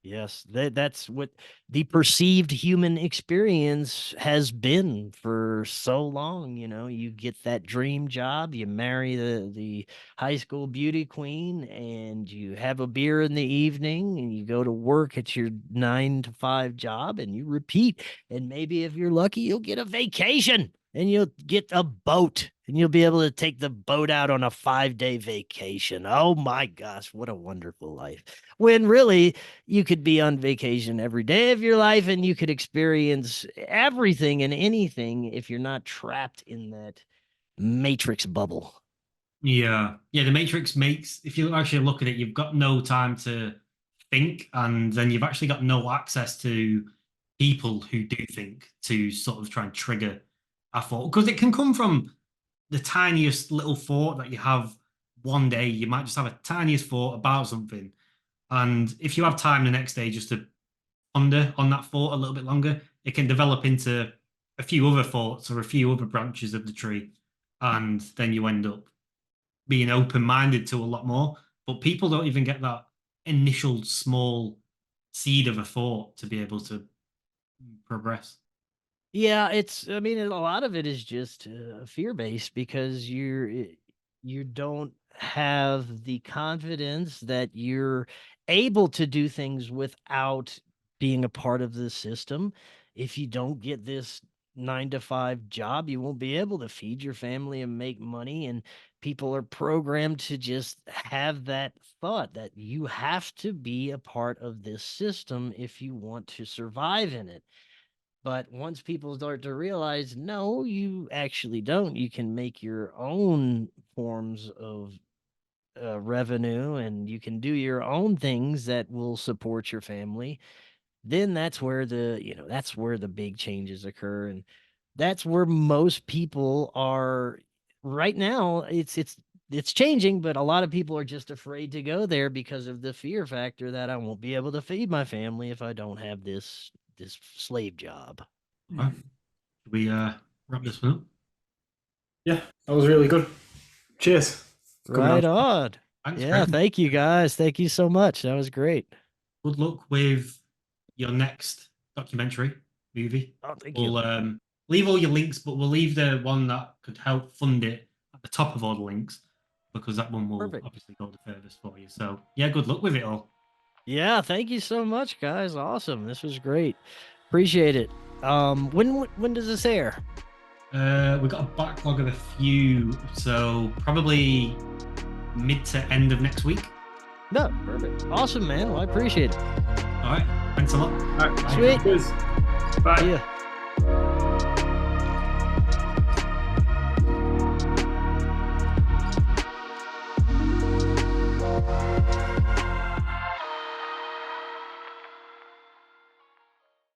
Yes, that's what the perceived human experience has been for so long. You know, you get that dream job, you marry the high school beauty queen, and you have a beer in the evening, and you go to work at your 9 to 5 job, and you repeat. And maybe if you're lucky, you'll get a vacation, and you'll get a boat, and you'll be able to take the boat out on a 5-day vacation. Oh my gosh, what a wonderful life! When really you could be on vacation every day of your life and you could experience everything and anything if you're not trapped in that matrix bubble. Yeah. Yeah, the Matrix makes, if you actually look at it, you've got no time to think, and then you've actually got no access to people who do think to sort of try and trigger a thought. Because it can come from the tiniest little thought that you have one day. You might just have a tiniest thought about something. And if you have time the next day just to ponder on that thought a little bit longer, it can develop into a few other thoughts or a few other branches of the tree. And then you end up being open-minded to a lot more. But people don't even get that initial small seed of a thought to be able to progress. Yeah, I mean, a lot of it is just fear based because you don't have the confidence that you're able to do things without being a part of the system. If you don't get this 9 to 5 job, you won't be able to feed your family and make money. And people are programmed to just have that thought that you have to be a part of this system if you want to survive in it. But once people start to realize, no, you actually don't. You can make your own forms of revenue and you can do your own things that will support your family. Then that's where the big changes occur. And that's where most people are right now. It's changing, but a lot of people are just afraid to go there because of the fear factor that I won't be able to feed my family if I don't have this slave job. All right. Should we wrap this one up? Yeah, that was really good. Cheers. Coming Right on. on. Thanks, Yeah, Greg. thank you guys. Thank you so much. That was great. Good luck with your next documentary movie. Oh, thank you. We'll leave all your links, but we'll leave the one that could help fund it at the top of all the links because that one will Perfect. obviously go the furthest for you. So yeah, good luck with it all. Yeah, thank you so much, guys. Awesome. This was great. Appreciate it. When does this air? We've got a backlog of a few, so probably mid to end of next week. No, perfect. Awesome, man. Well, I appreciate it. All right. Thanks a lot. All right. Sweet. Cheers. Bye. See ya.